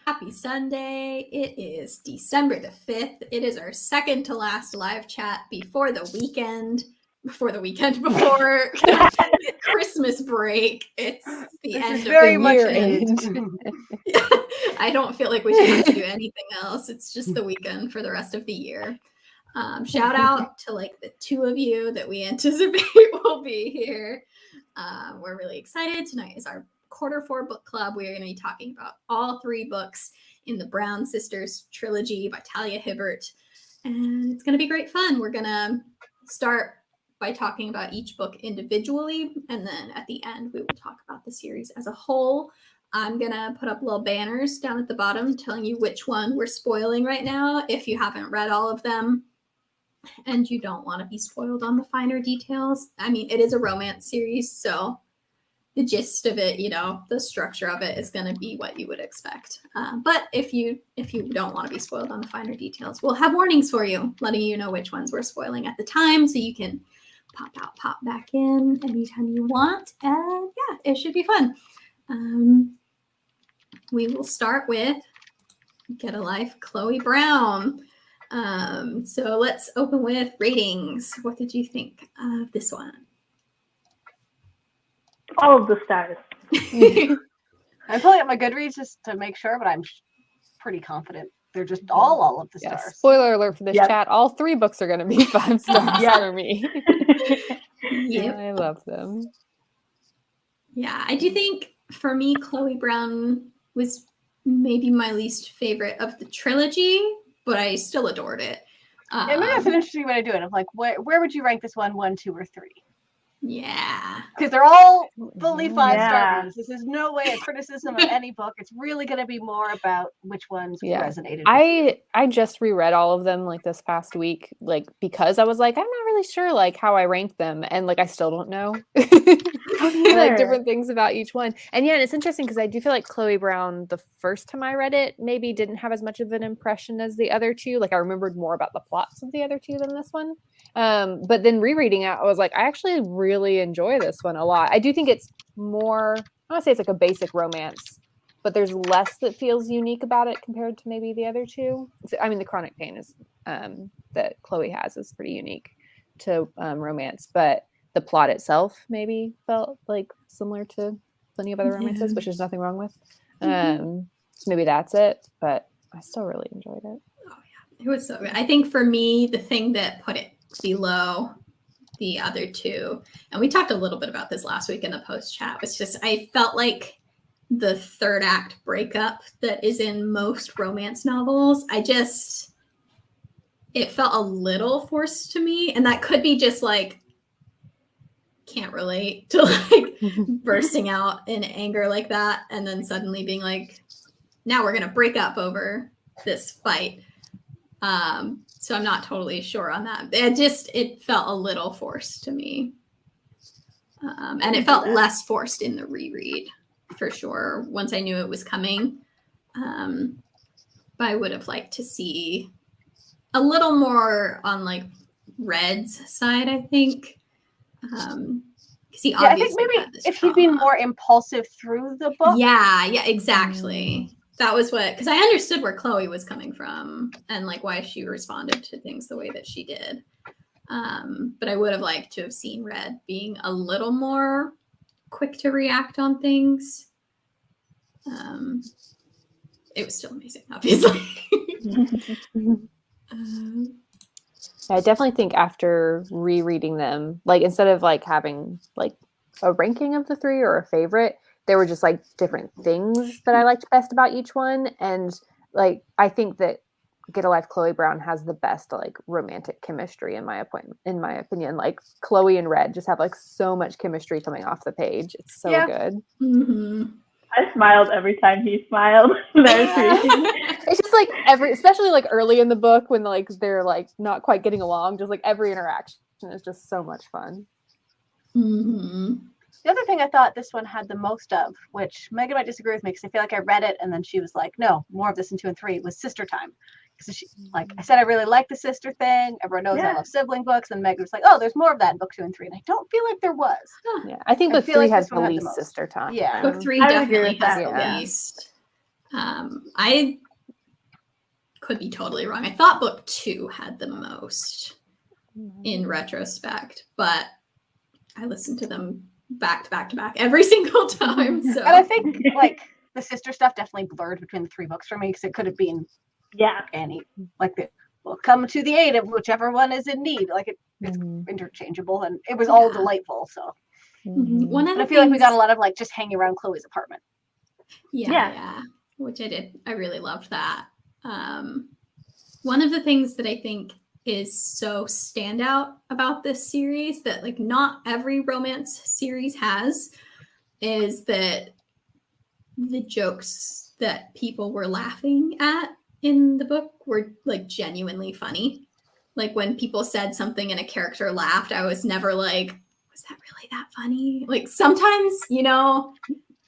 Happy Sunday. It is December the 5th. It is our second to last live chat before Christmas break. It's the end of very the much year. end. I don't feel like we should have to do anything else. It's just the weekend for the rest of the year. Shout out to like the two of you that we anticipate will be here. We're really excited. Tonight is our Q4 book club. We are going to be talking about all three books in the Brown Sisters trilogy by Talia Hibbert. And it's going to be great fun. We're going to start by talking about each book individually. And then at the end, we will talk about the series as a whole. I'm going to put up little banners down at the bottom telling you which one we're spoiling right now if you haven't read all of them and you don't want to be spoiled on the finer details. I mean, it is a romance series, so the gist of it, the structure of it is going to be what you would expect. But if you don't want to be spoiled on the finer details, we'll have warnings for you, letting you know which ones we're spoiling at the time, so you can pop out, pop back in anytime you want. And yeah, it should be fun. We will start with Get a Life, Chloe Brown. So let's open with ratings. What did you think of this one? All of the stars. I'm pulling up my Goodreads just to make sure, but I'm pretty confident they're just all of the stars. Spoiler alert for this chat. All three books are going to be 5 stars for me. Yep. I love them. Yeah, I do think for me, Chloe Brown was maybe my least favorite of the trilogy, but I still adored it. Maybe that's an interesting way to do it. I'm like, where would you rank this one, 1, 2, or 3? Yeah. Because they're all fully 5-star movies. This is no way a criticism of any book. It's really going to be more about which ones resonated with you. I just reread all of them like this past week, like because I was like, I'm not really sure like how I ranked them, and like I still don't know like different things about each one. And yeah, it's interesting because I do feel like Chloe Brown, the first time I read it, maybe didn't have as much of an impression as the other two. Like I remembered more about the plots of the other two than this one. But then rereading it, I was like, I actually really enjoy this one a lot. I do think it's more, I want to say it's like a basic romance, but there's less that feels unique about it compared to maybe the other two. I mean, the chronic pain is that Chloe has is pretty unique to romance, but the plot itself maybe felt like similar to plenty of other romances, which there's nothing wrong with. So maybe that's it, but I still really enjoyed it. Oh yeah, it was so good. I think for me, the thing that put it below the other two, and we talked a little bit about this last week in the post chat, was just I felt like the third act breakup that is in most romance novels, it felt a little forced to me, and that could be just like can't relate to like bursting out in anger like that and then suddenly being like, now we're gonna break up over this fight. So I'm not totally sure on that. It felt a little forced to me. And it felt less forced in the reread for sure. Once I knew it was coming, but I would have liked to see a little more on like Red's side, I think. I think maybe if he'd been more impulsive through the book. Yeah, exactly. That was because I understood where Chloe was coming from and like why she responded to things the way that she did. But I would have liked to have seen Red being a little more quick to react on things. It was still amazing, obviously. I definitely think after rereading them, like instead of like having like a ranking of the three or a favorite, there were just like different things that I liked best about each one. And like, I think that Get a Life, Chloe Brown has the best like romantic chemistry in my opinion. Like Chloe and Red just have like so much chemistry coming off the page. It's so good. Mm-hmm. I smiled every time he smiled. It's just like especially like early in the book when like they're like not quite getting along, just like every interaction is just so much fun. Mm-hmm. The other thing I thought this one had the most of, which Megan might disagree with me because I feel like I read it and then she was like, no, more of this in 2 and 3, was sister time. Because like I said, I really like the sister thing. Everyone knows I love sibling books. And Megan was like, oh, there's more of that in book 2 and 3. And I don't feel like there was. Yeah, I think book 3 has the least sister time. Yeah. Book 3 definitely has the least. I could be totally wrong. I thought book 2 had the most in retrospect, but I listened to them back to back to back every single time. So And I think like the sister stuff definitely blurred between the 3 books for me because it could have been any like the will come to the aid of whichever one is in need. Like it's interchangeable and it was all delightful. So one of and the I feel like we got a things- lot of like just hanging around Chloe's apartment. Yeah, which I did. I really loved that. One of the things that I think is so standout about this series that like not every romance series has is that the jokes that people were laughing at in the book were like genuinely funny. Like when people said something and a character laughed, I was never like, was that really that funny? Like sometimes, you know,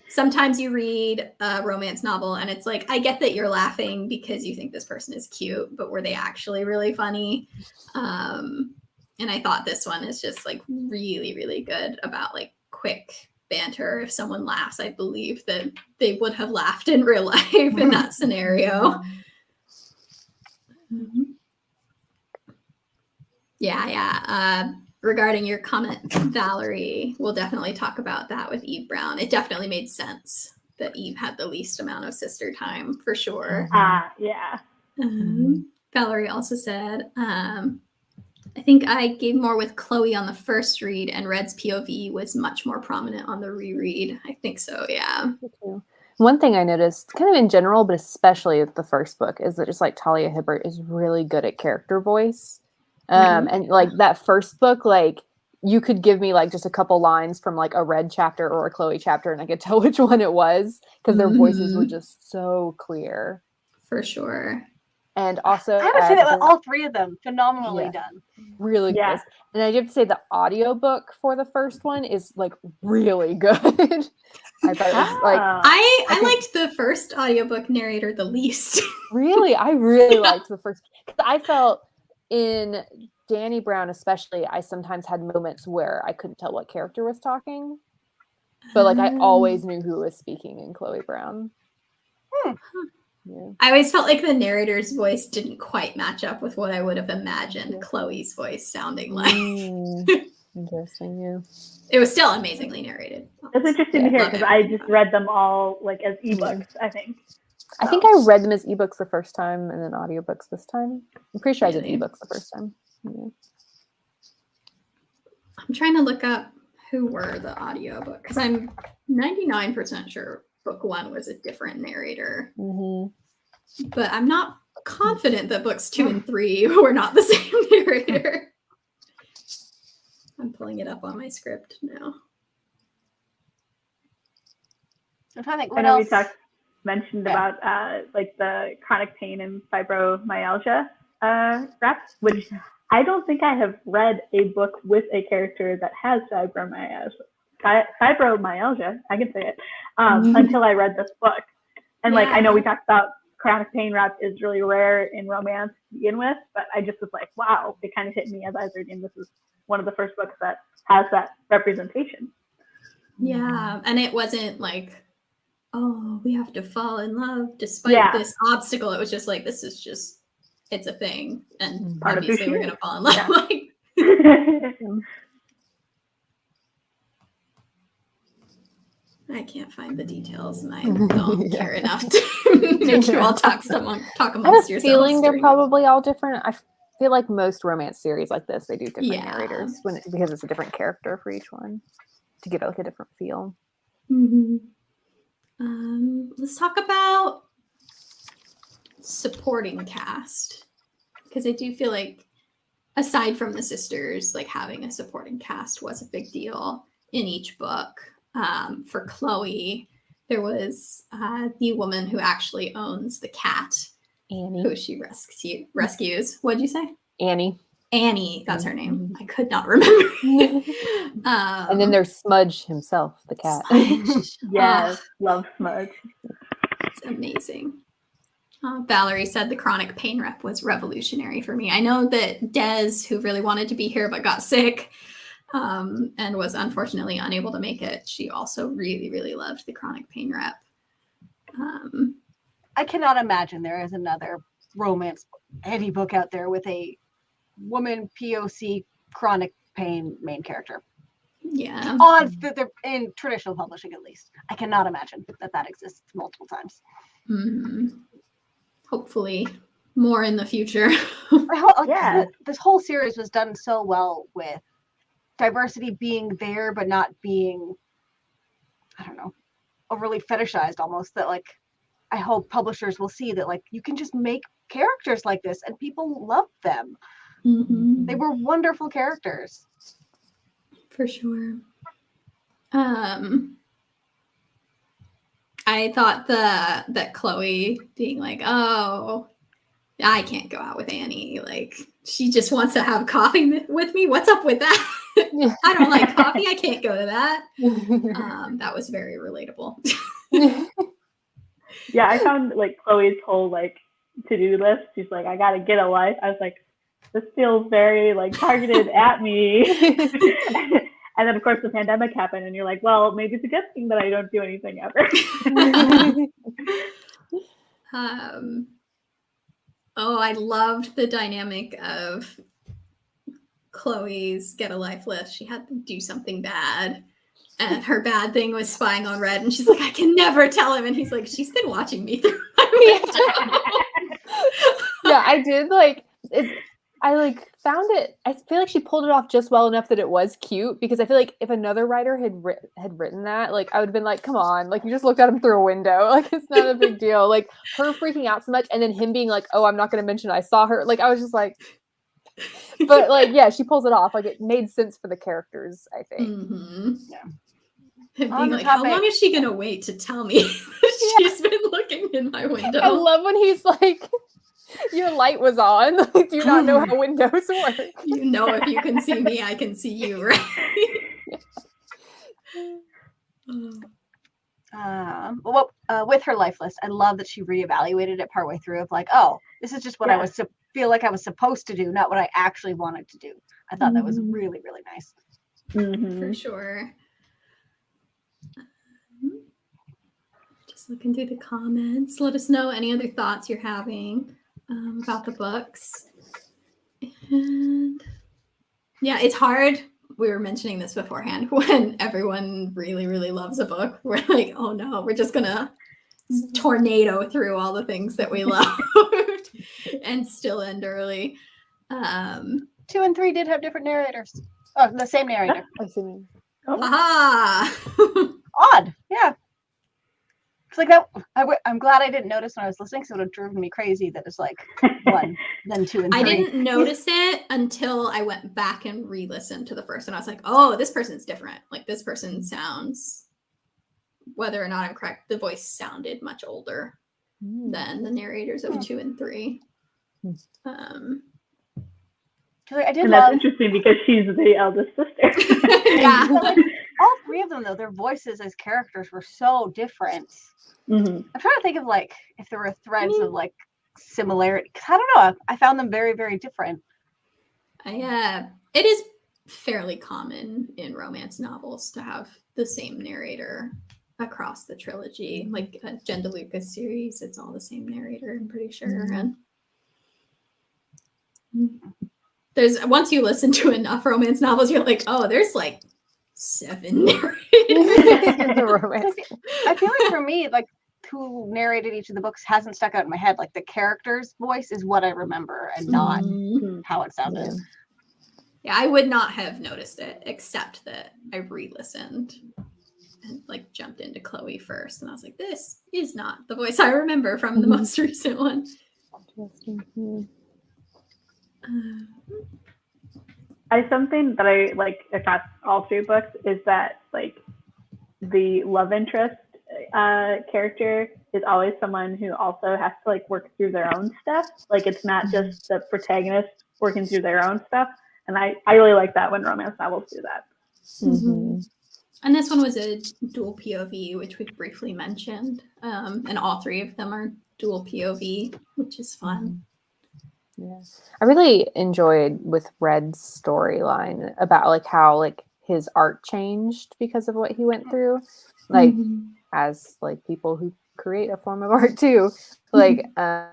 sometimes you read a romance novel and it's like, I get that you're laughing because you think this person is cute, but were they actually really funny? And I thought this one is just like really, really good about like quick banter. If someone laughs, I believe that they would have laughed in real life in that scenario. Yeah. Regarding your comment, Valerie, we'll definitely talk about that with Eve Brown. It definitely made sense that Eve had the least amount of sister time for sure. Yeah. Valerie also said, I think I gave more with Chloe on the first read and Red's POV was much more prominent on the reread. I think so, yeah. One thing I noticed kind of in general, but especially with the first book, is that just like Talia Hibbert is really good at character voice. And like that first book, like you could give me like just a couple lines from like a Red chapter or a Chloe chapter and I could tell which one it was because their voices were just so clear. For sure. And also I would say that with all 3 of them, phenomenally done. Really good. And I have to say the audiobook for the first one is like really good. I thought it was like I liked the first audiobook narrator the least. Really? I really liked the first, because I felt in Dani Brown especially, I sometimes had moments where I couldn't tell what character was talking. But like I always knew who was speaking in Chloe Brown. Yeah. I always felt like the narrator's voice didn't quite match up with what I would have imagined Chloe's voice sounding like. Interesting, yeah. It was still amazingly narrated. It's interesting to hear because I just read them all like as ebooks, I think. I think I read them as ebooks the first time and then audiobooks this time. I'm pretty sure I did ebooks the first time. Yeah. I'm trying to look up who were the audiobook because I'm 99% sure book 1 was a different narrator. But I'm not confident that books 2 and 3 were not the same narrator. I'm pulling it up on my script now. I'm trying to think I what know else. we mentioned about like the chronic pain and fibromyalgia reps, which I don't think I have read a book with a character that has fibromyalgia. I can say it until I read this book. And like I know we talked about chronic pain rep is really rare in romance to begin with, but I just was like, wow, it kind of hit me as I was reading. This is one of the first books that has that representation. Yeah, and it wasn't like, oh, we have to fall in love despite this obstacle. It was just like, this is just, it's a thing, and obviously we're gonna fall in love. Like, I can't find the details, and I don't care enough to make you all talk amongst yourselves. I have a feeling they're probably all different. I feel like most romance series like this, they do different narrators because it's a different character for each one to give it like a different feel. Let's talk about supporting cast, because I do feel like aside from the sisters, like having a supporting cast was a big deal in each book. For Chloe, there was the woman who actually owns the cat, Annie, who she rescues. What'd you say? Annie, that's her name. I could not remember. And then there's Smudge himself, the cat. Yes, love Smudge. It's amazing. Valerie said the chronic pain rep was revolutionary for me. I know that Des, who really wanted to be here but got sick and was unfortunately unable to make it, she also really, really loved the chronic pain rep. I cannot imagine there is another romance any book out there with a woman POC chronic pain main character. Yeah. In traditional publishing, at least. I cannot imagine that exists multiple times. Hopefully more in the future. This whole series was done so well with diversity being there, but not being, I don't know, overly fetishized almost. That like, I hope publishers will see that like you can just make characters like this and people love them. They were wonderful characters. For sure. I thought that Chloe being like, oh, I can't go out with Annie. Like, she just wants to have coffee with me. What's up with that? I don't like coffee. I can't go to that. That was very relatable. Yeah, I found like Chloe's whole like to-do list. She's like, I gotta get a life. I was like, this feels very like targeted at me. And then of course the pandemic happened, and you're like, well, maybe it's a good thing that I don't do anything ever. I loved the dynamic of Chloe's get a life list. She had to do something bad, and her bad thing was spying on Red, and she's like, I can never tell him. And he's like, she's been watching me through my window. Yeah, I did like it. I like found it. I feel like she pulled it off just well enough that it was cute, because I feel like if another writer had written that, like I would have been like, come on, like you just looked at him through a window, like it's not a big deal. Like her freaking out so much, and then him being like, oh, I'm not going to mention I saw her. Like I was just like, but like yeah, she pulls it off. Like it made sense for the characters, I think. Yeah. Being like, how long is she gonna wait to tell me that she's been looking in my window? I love when he's like, your light was on. Like, do you not know how windows work? You know, if you can see me, I can see you, right? With her life list, I love that she reevaluated it partway through of like, oh, this is just what I was feel like I was supposed to do, not what I actually wanted to do. I thought that was really, really nice. For sure. Just looking through the comments. Let us know any other thoughts you're having about the books. And yeah, it's hard. We were mentioning this beforehand. When everyone really, really loves a book, we're like, oh no, we're just gonna tornado through all the things that we loved and still end early. 2 and 3 did have different narrators. Oh, the same narrator. Aha! Odd, yeah. It's like that. I'm glad I didn't notice when I was listening, because it would have driven me crazy that it's like 1, then 2 and 3. I didn't notice it until I went back and re-listened to the first, and I was like, oh, this person's different. Like this person sounds, whether or not I'm correct, the voice sounded much older than the narrators of 2 and 3. And that's interesting because she's the eldest sister. Yeah. But like, all 3 of them, though, their voices as characters were so different. I'm trying to think of like if there were threads of like similarity. I don't know. I found them very, very different. It is fairly common in romance novels to have the same narrator across the trilogy. Like a Jen DeLuca series, it's all the same narrator, I'm pretty sure. And there's, once you listen to enough romance novels, you're like, oh, there's like 7 narrators. I feel like for me, like who narrated each of the books hasn't stuck out in my head. Like the character's voice is what I remember and not how it sounded. Yeah, I would not have noticed it, except that I re-listened and like jumped into Chloe first, and I was like, this is not the voice I remember from the most recent one. Something that I like across all 3 books is that like the love interest character is always someone who also has to like work through their own stuff. Like it's not just the protagonist working through their own stuff. And I really like that when romance novels do that. And this one was a dual POV, which we briefly mentioned. And all 3 of them are dual POV, which is fun. Yeah, I really enjoyed with Red's storyline about like how like his art changed because of what he went through. Like as like people who create a form of art too. Like, I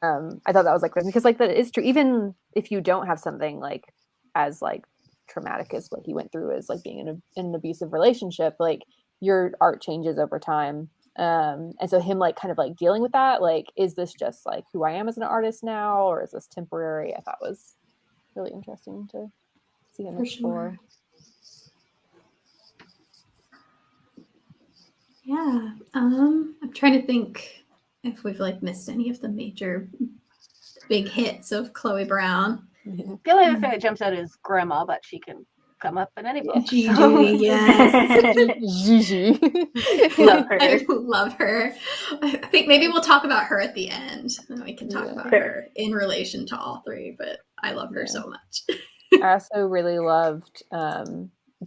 thought that was like, because like that is true. Even if you don't have something like as like traumatic as what he went through as like being in an abusive relationship, like your art changes over time. And so him like kind of like dealing with that, like, is this just like who I am as an artist now, or is this temporary? I thought was really interesting to see him explore. Yeah. I'm trying to think if we've like missed any of the major big hits of Chloe Brown. The only other thing that jumps out is Grandma, but she can come up in any book. Gigi, yes. Gigi. Love her. I love her. I think maybe we'll talk about her at the end, and we can talk about her in relation to all three, but I love her so much. I also really loved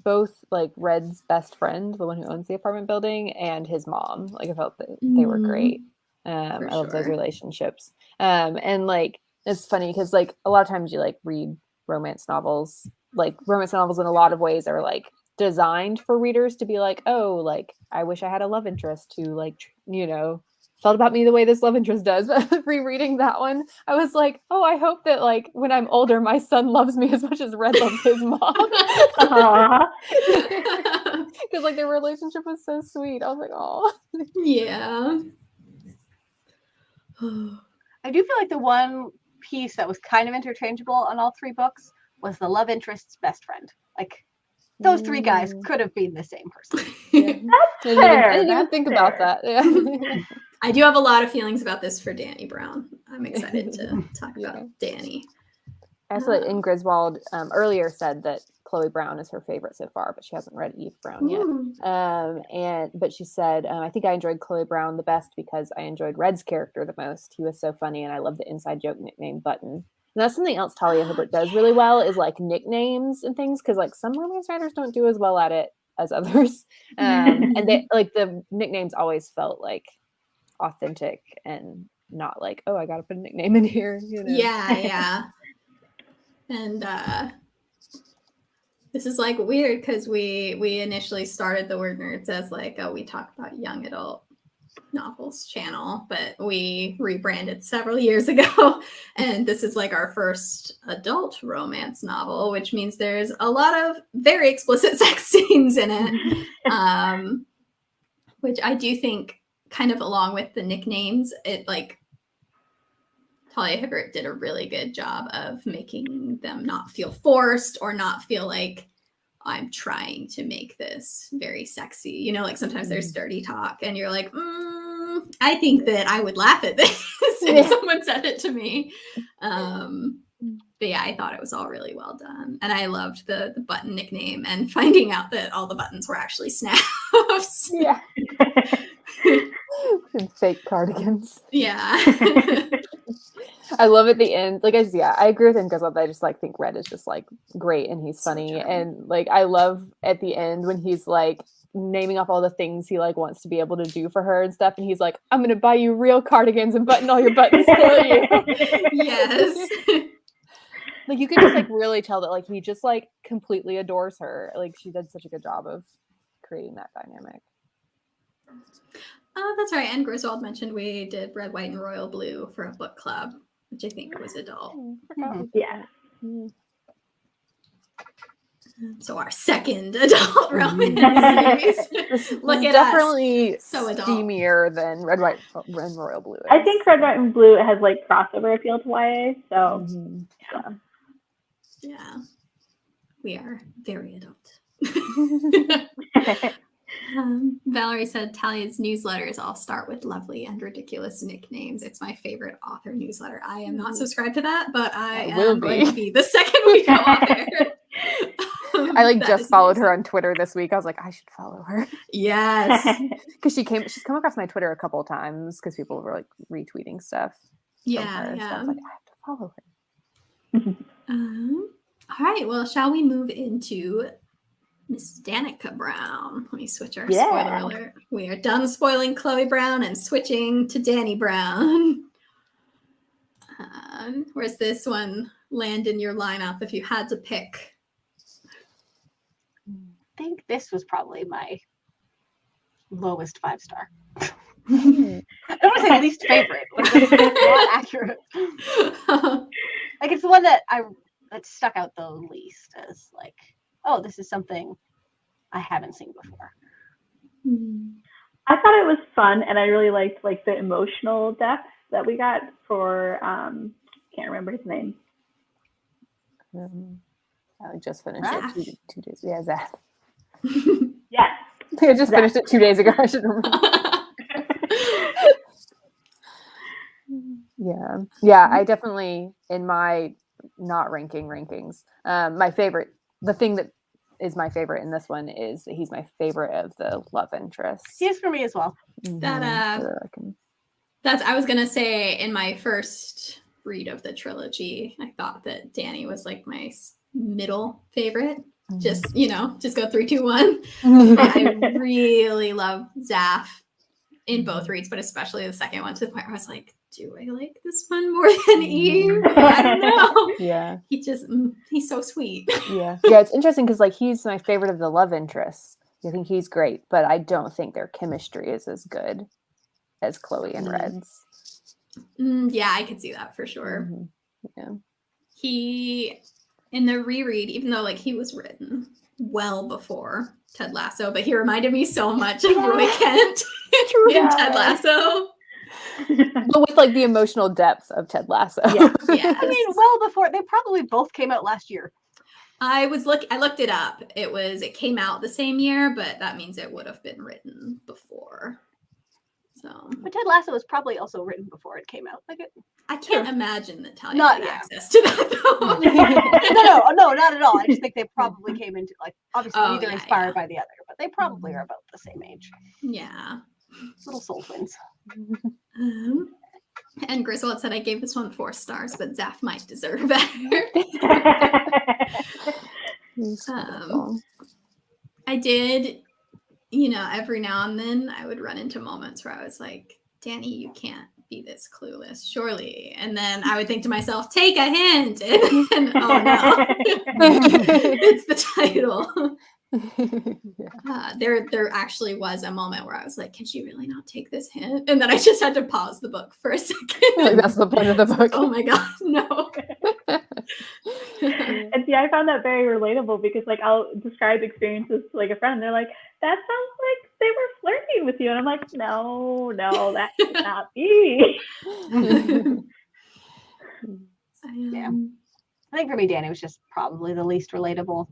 both like Red's best friend, the one who owns the apartment building, and his mom. Like I felt that they were great. I love those relationships. And like it's funny because like a lot of times you like read romance novels. Like romance novels in a lot of ways are like designed for readers to be like, oh, like I wish I had a love interest who like felt about me the way this love interest does. But rereading that one, I was like, oh, I hope that like when I'm older, my son loves me as much as Red loves his mom. Because like their relationship was so sweet. I was like, oh. Yeah. I do feel like the one piece that was kind of interchangeable on all three books was the love interest's best friend. Like those three guys could have been the same person. That's fair. I didn't even think about that. Yeah. I do have a lot of feelings about this for Dani Brown. I'm excited to talk about Dani. I saw that Ingrid Griswold earlier said that Chloe Brown is her favorite so far, but she hasn't read Eve Brown yet. But she said, I think I enjoyed Chloe Brown the best because I enjoyed Red's character the most. He was so funny, and I love the inside joke nickname Button. And that's something else Talia Hibbert does really well, is like nicknames and things, because like some romance writers don't do as well at it as others. And they like the nicknames always felt like authentic and not like, oh, I gotta put a nickname in here. Yeah. And this is like weird because we initially started the Word Nerds as like, oh, we talk about young adult novels channel, but we rebranded several years ago, and this is like our first adult romance novel, which means there's a lot of very explicit sex scenes in it, which I do think kind of along with the nicknames, it like Talia Hibbert did a really good job of making them not feel forced or not feel like I'm trying to make this very sexy. Like sometimes there's dirty talk and you're like, I think that I would laugh at this if someone said it to me. But yeah, I thought it was all really well done. And I loved the button nickname and finding out that all the buttons were actually snaps. Yeah. And fake cardigans. Yeah. I love at the end, like I agree with him because I just like think Red is just like great and he's funny, and like I love at the end when he's like naming off all the things he like wants to be able to do for her and stuff, and he's like, I'm gonna buy you real cardigans and button all your buttons for you. Yes. Like you could just like really tell that like he just like completely adores her. Like she did such a good job of creating that dynamic. That's right. And Griswold mentioned we did Red, White, and Royal Blue for a book club, which I think was adult. Yeah. So our second adult romance series. Look at definitely us. So adult. Steamier than Red, White, and Royal Blue. I think Red, White, and Blue has like crossover appeal to YA. So yeah, we are very adult. Valerie said Talia's newsletters all start with lovely and ridiculous nicknames. It's my favorite author newsletter. I am not subscribed to that, but I am going to be the second we go on there. I like just followed her on Twitter this week. I was like, I should follow her. Yes. Because she's come across my Twitter a couple of times because people were like retweeting stuff. Yeah. So I was like, I have to follow her. All right. Well, shall we move into Miss Danica Brown? Let me switch our spoiler alert. We are done spoiling Chloe Brown and switching to Dani Brown. Where's this one land in your lineup if you had to pick? I think this was probably my lowest 5-star. I don't want to say least favorite. Like, that's not accurate. Like it's the one that stuck out the least as like, oh, this is something I haven't seen before. I thought it was fun, and I really liked like the emotional depth that we got for can't remember his name. I just finished it 2 days. Yeah, Zach. Yes. I just finished it 2 days ago. I should remember. Yeah. I definitely, in my not ranking rankings, my favorite, the thing that is my favorite in this one is that he's my favorite of the love interests. He is for me as well. I was gonna say in my first read of the trilogy, I thought that Dani was like my middle favorite. Just go 3, 2, 1. I really love Zaf in both reads, but especially the second one, to the point where I was like, do I like this one more than Eve? I don't know. Yeah. He's so sweet. Yeah. It's interesting because like he's my favorite of the love interests. I think he's great, but I don't think their chemistry is as good as Chloe and Red's. Yeah, I could see that for sure. Yeah. He, in the reread, even though like he was written well before Ted Lasso, but he reminded me so much of Roy Kent in Ted Lasso. But with like the emotional depth of Ted Lasso. Yes. I mean, well before, they probably both came out last year. I looked it up. It came out the same year, but that means it would have been written before. So, but Ted Lasso was probably also written before it came out. Like I can't imagine that Talia had access to that though. No, not at all. I just think they probably came into like obviously neither inspired by the other, but they probably are about the same age. Yeah. Little soul twins. And Griswold said I gave this one 4 stars, but Zaf might deserve better. I did, every now and then I would run into moments where I was like, Dani, you can't be this clueless, surely. And then I would think to myself, take a hint. And oh no, it's the title. There actually was a moment where I was like, can she really not take this hint? And then I just had to pause the book for a second. Like that's the point of the book. Oh my god, no. And see, I found that very relatable because like I'll describe experiences to like a friend. They're like, that sounds like they were flirting with you. And I'm like, no, that could not be. Yeah. I think for me, Dani was just probably the least relatable.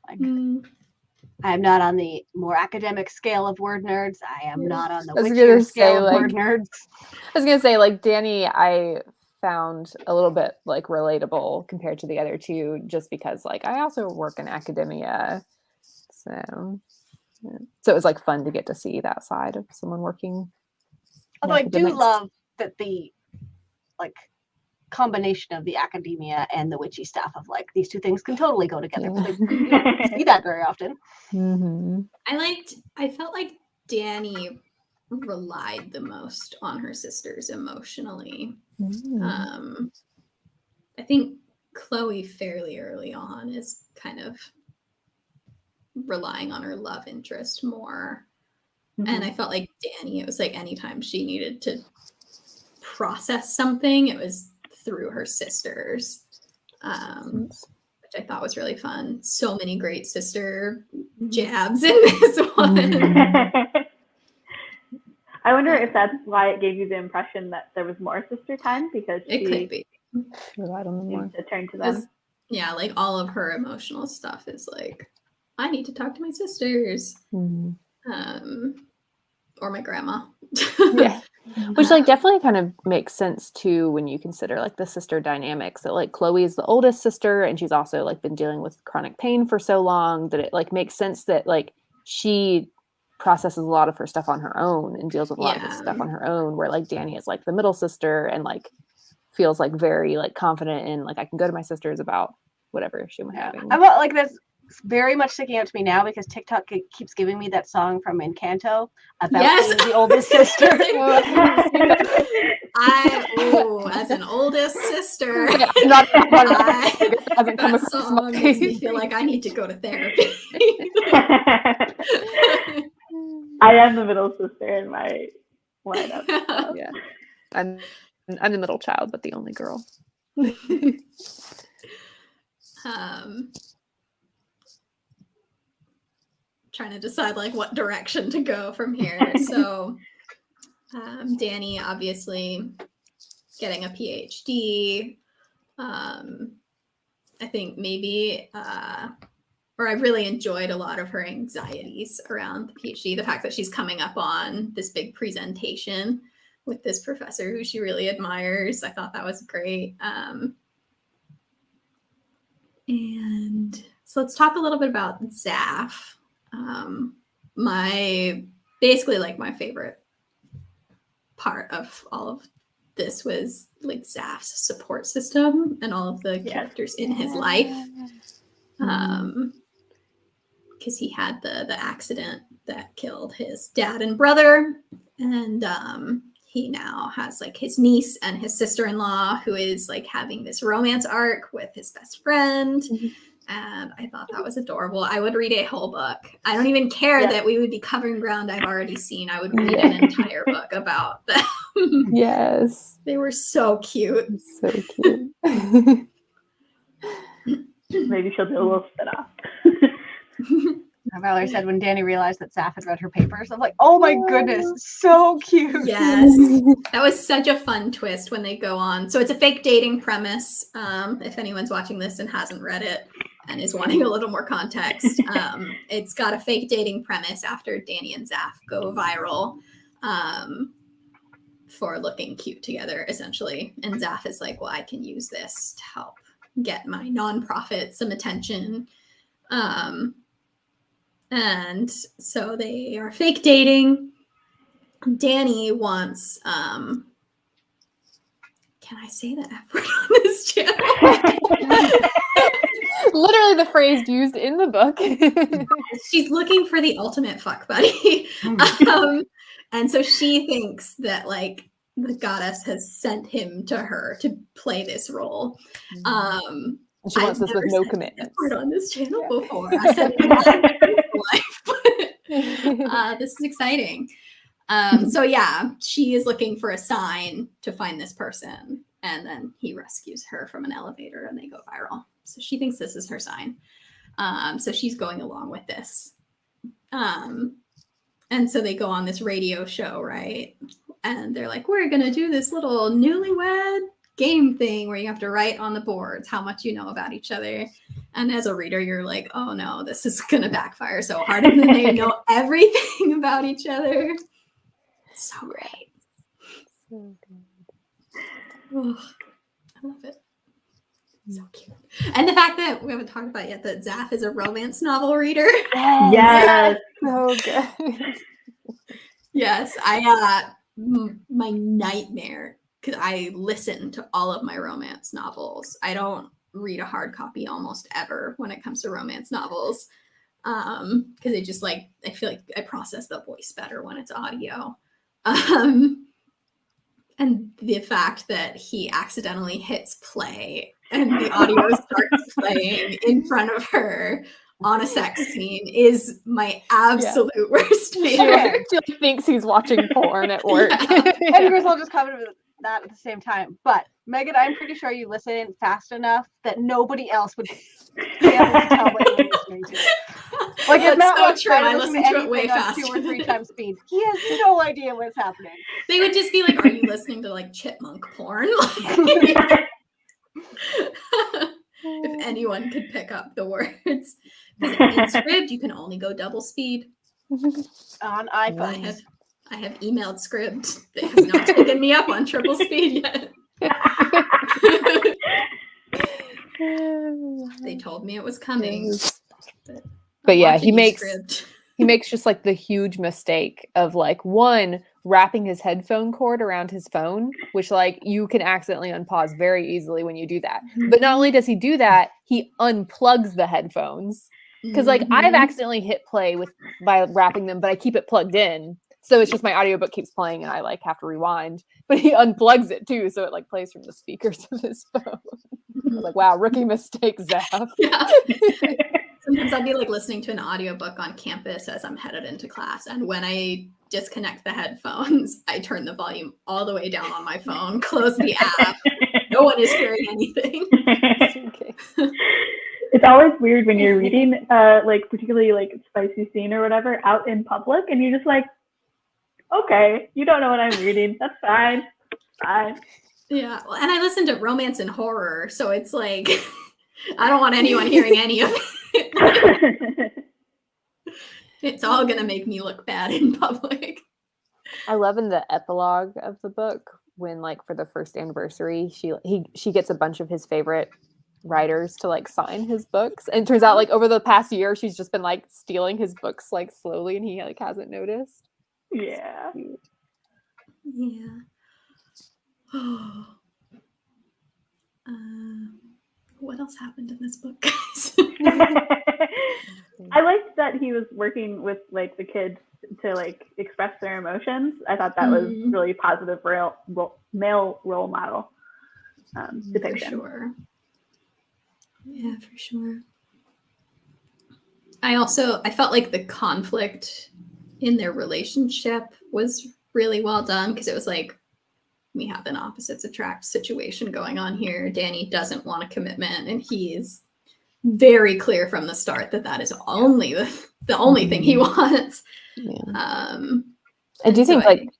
Like, I am not on the more academic scale of word nerds. I am not on the witchier scale of word nerds. I was gonna say, like, Dani, I found a little bit like relatable compared to the other two, just because like I also work in academia, so it was like fun to get to see that side of someone working. Although I do love that the like combination of the academia and the witchy stuff of like these two things can totally go together. But you don't see that very often. I felt like Dani relied the most on her sisters emotionally. I think Chloe fairly early on is kind of relying on her love interest more. And I felt like Dani, it was like anytime she needed to process something, it was through her sisters, which I thought was really fun. So many great sister jabs in this one. I wonder if that's why it gave you the impression that there was more sister time, because it could be. Relied on them more. To turn to them. Yeah, like all of her emotional stuff is like, I need to talk to my sisters, or my grandma. Yeah. Which like definitely kind of makes sense too when you consider like the sister dynamics, that like Chloe is the oldest sister and she's also like been dealing with chronic pain for so long that it like makes sense that like she processes a lot of her stuff on her own and deals with a lot of this stuff on her own, where like Dani is like the middle sister and like feels like very like confident in like I can go to my sisters about whatever issue I'm having. I'm like that's very much sticking out to me now because TikTok keeps giving me that song from Encanto about being the oldest sister. As an oldest sister, hasn't come across song makes me feel like I need to go to therapy. I am the middle sister in my wide up. Yeah. I'm the middle child, but the only girl. Trying to decide like what direction to go from here. So Dani obviously getting a PhD. I think maybe or I've really enjoyed a lot of her anxieties around the PhD. The fact that she's coming up on this big presentation with this professor who she really admires. I thought that was great. And so let's talk a little bit about Zaf. My favorite part of all of this was like Zaf's support system and all of the characters in his life. Because he had the accident that killed his dad and brother, and he now has like his niece and his sister-in-law who is like having this romance arc with his best friend. And I thought that was adorable. I would read a whole book. I don't even care that we would be covering ground I've already seen. I would read an entire book about them. Yes. They were so cute. So cute. Maybe she'll do a little spin-off. Valerie said when Dani realized that Zaf had read her papers, I'm like, oh my goodness, so cute. Yes. That was such a fun twist when they go on. So it's a fake dating premise. If anyone's watching this and hasn't read it and is wanting a little more context, it's got a fake dating premise after Dani and Zaf go viral for looking cute together, essentially. And Zaf is like, well, I can use this to help get my nonprofit some attention. And so they are fake dating. Dani wants, can I say the F word on this channel? Literally the phrase used in the book. She's looking for the ultimate fuck buddy. And so she thinks that like the goddess has sent him to her to play this role. And she wants this with no commitments. On this channel before. I said life. This is exciting. So yeah, she is looking for a sign to find this person, and then he rescues her from an elevator and they go viral. So she thinks this is her sign. So she's going along with this. And so they go on this radio show, right? And they're like, we're gonna do this little newlywed game thing where you have to write on the boards how much you know about each other. And as a reader, you're like, oh no, this is gonna backfire so hard. And then they know everything about each other. So great. So good. Oh, I love it. So cute. And the fact that we haven't talked about yet that Zaf is a romance novel reader. Yes. So good. Yes, my nightmare, because I listen to all of my romance novels. I don't read a hard copy almost ever when it comes to romance novels, because it just like, I feel like I process the voice better when it's audio. And the fact that he accidentally hits play and the audio starts playing in front of her on a sex scene is my absolute worst fear. She like, thinks he's watching porn at work. And Griswold just commented with that at the same time. But Megan, I'm pretty sure you listen fast enough that nobody else would be able to tell what you're listening to. Like if Matt so was true. I listen listen to to it way anything on faster. 2 or 3 times speed, he has no idea what's happening. They would just be like, are you listening to like chipmunk porn? If anyone could pick up the words. Because in Scribd, you can only go double speed. On iPhone. I have emailed Scribd. They have not taken me up on triple speed yet. They told me it was coming. But yeah, he makes Scribd. he makes just like the huge mistake of like one wrapping his headphone cord around his phone, which like you can accidentally unpause very easily when you do that. But not only does he do that, he unplugs the headphones. Because like I've accidentally hit play by wrapping them, but I keep it plugged in. So it's just my audiobook keeps playing and I like have to rewind. But he unplugs it too, so it like plays from the speakers of his phone. I was like, wow, rookie mistake, Zaf. Yeah. Sometimes I'll be like listening to an audiobook on campus as I'm headed into class. And when I disconnect the headphones. I turn the volume all the way down on my phone, close the app. No one is hearing anything. Just in case. It's always weird when you're reading, like particularly like spicy scene or whatever out in public, and you're just like, okay, you don't know what I'm reading. That's fine. Fine. Yeah. Well, and I listen to romance and horror, so it's like I don't want anyone hearing any of it. It's all gonna make me look bad in public. I love in the epilogue of the book when, like, for the first anniversary, she gets a bunch of his favorite writers to like sign his books, and it turns out like over the past year she's just been like stealing his books like slowly, and he like hasn't noticed. Yeah. Yeah. What else happened in this book, guys? I liked that he was working with like the kids to like express their emotions. I thought that was really positive male role model depiction. For sure. Yeah, for sure. I felt like the conflict in their relationship was really well done, because it was like, we have an opposites attract situation going on here. Danny doesn't want a commitment, and he is very clear from the start that that is only the only thing he wants. Yeah. I do think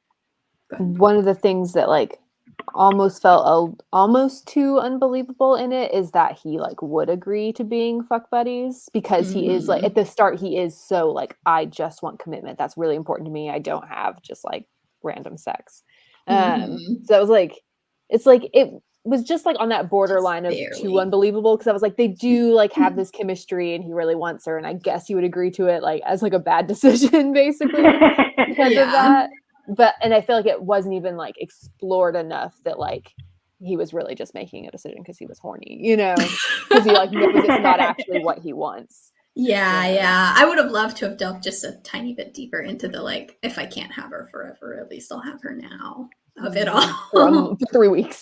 one of the things that like almost felt almost too unbelievable in it is that he like would agree to being fuck buddies, because he is like at the start he is so like, I just want commitment. That's really important to me. I don't have just like random sex. So it was like, it's like it was just like on that borderline of too unbelievable, because I was like, they do like have this chemistry and he really wants her, and I guess he would agree to it like as like a bad decision basically because of that. But and I feel like it wasn't even like explored enough that like he was really just making a decision because he was horny, you know, because he like knows it's not actually what he wants. Yeah. I would have loved to have delved just a tiny bit deeper into the like, if I can't have her forever, at least I'll have her now of it all. For 3 weeks.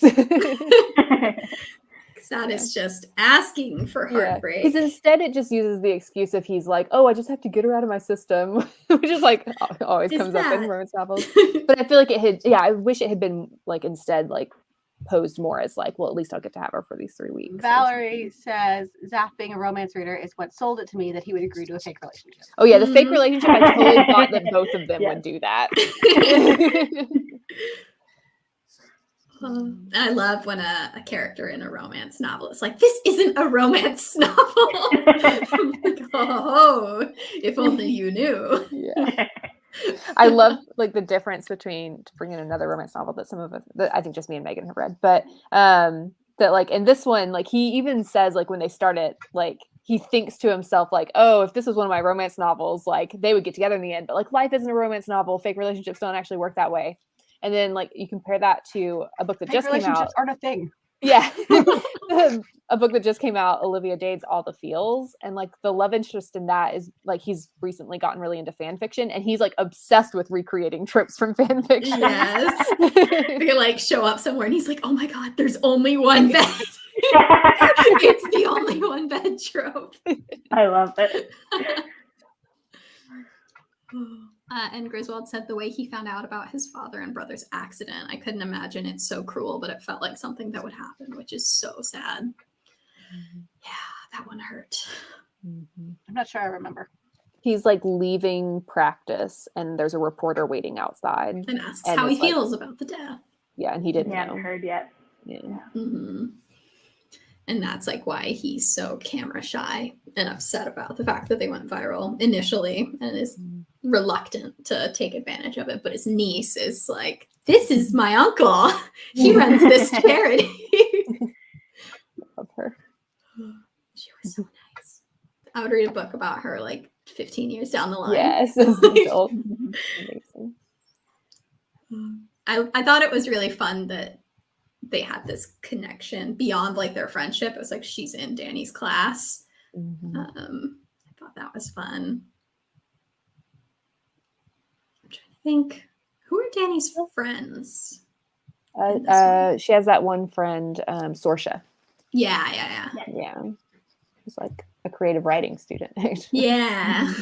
That is just asking for heartbreak. Because instead it just uses the excuse of he's like, oh, I just have to get her out of my system, which is like always comes up in romance novels. But I feel like it had, I wish it had been like instead like posed more as like, well, at least I'll get to have her for these 3 weeks. Valerie says Zach being a romance reader is what sold it to me that he would agree to a fake relationship. Oh yeah, the fake relationship, I totally thought that both of them would do that. I love when a character in a romance novel is like, this isn't a romance novel. I'm like, oh, if only you knew. Yeah. I love like the difference between, to bring in another romance novel that some of us, that I think just me and Megan have read, but that like in this one, like he even says like when they start it, like he thinks to himself like, oh, if this was one of my romance novels, like they would get together in the end, but like life isn't a romance novel. Fake relationships don't actually work that way. And then like you compare that to a book that just came out. Relationships aren't a thing. Yeah. A book that just came out, Olivia Dade's All the Feels. And like the love interest in that is like, he's recently gotten really into fan fiction, and he's like obsessed with recreating tropes from fan fiction. Yes. They like show up somewhere and he's like, oh my God, there's only one bed. It's the only one bed trope. I love it. And Griswold said the way he found out about his father and brother's accident, I couldn't imagine it's so cruel, but it felt like something that would happen, which is so sad. Yeah, that one hurt. I'm not sure I remember. He's like leaving practice, and there's a reporter waiting outside and asks how he feels about the death. Yeah, and he didn't know. Heard yet. Yeah. And that's like why he's so camera shy and upset about the fact that they went viral initially, and is reluctant to take advantage of it. But his niece is like, this is my uncle. He runs this charity. Love her. She was so nice. I would read a book about her like 15 years down the line. Yes. I thought it was really fun that they had this connection beyond like their friendship. It was like she's in Danny's class. I thought that was fun. I'm trying to think, who are Danny's friends? She has that one friend, Sorsha. Yeah. She's like a creative writing student. Yeah.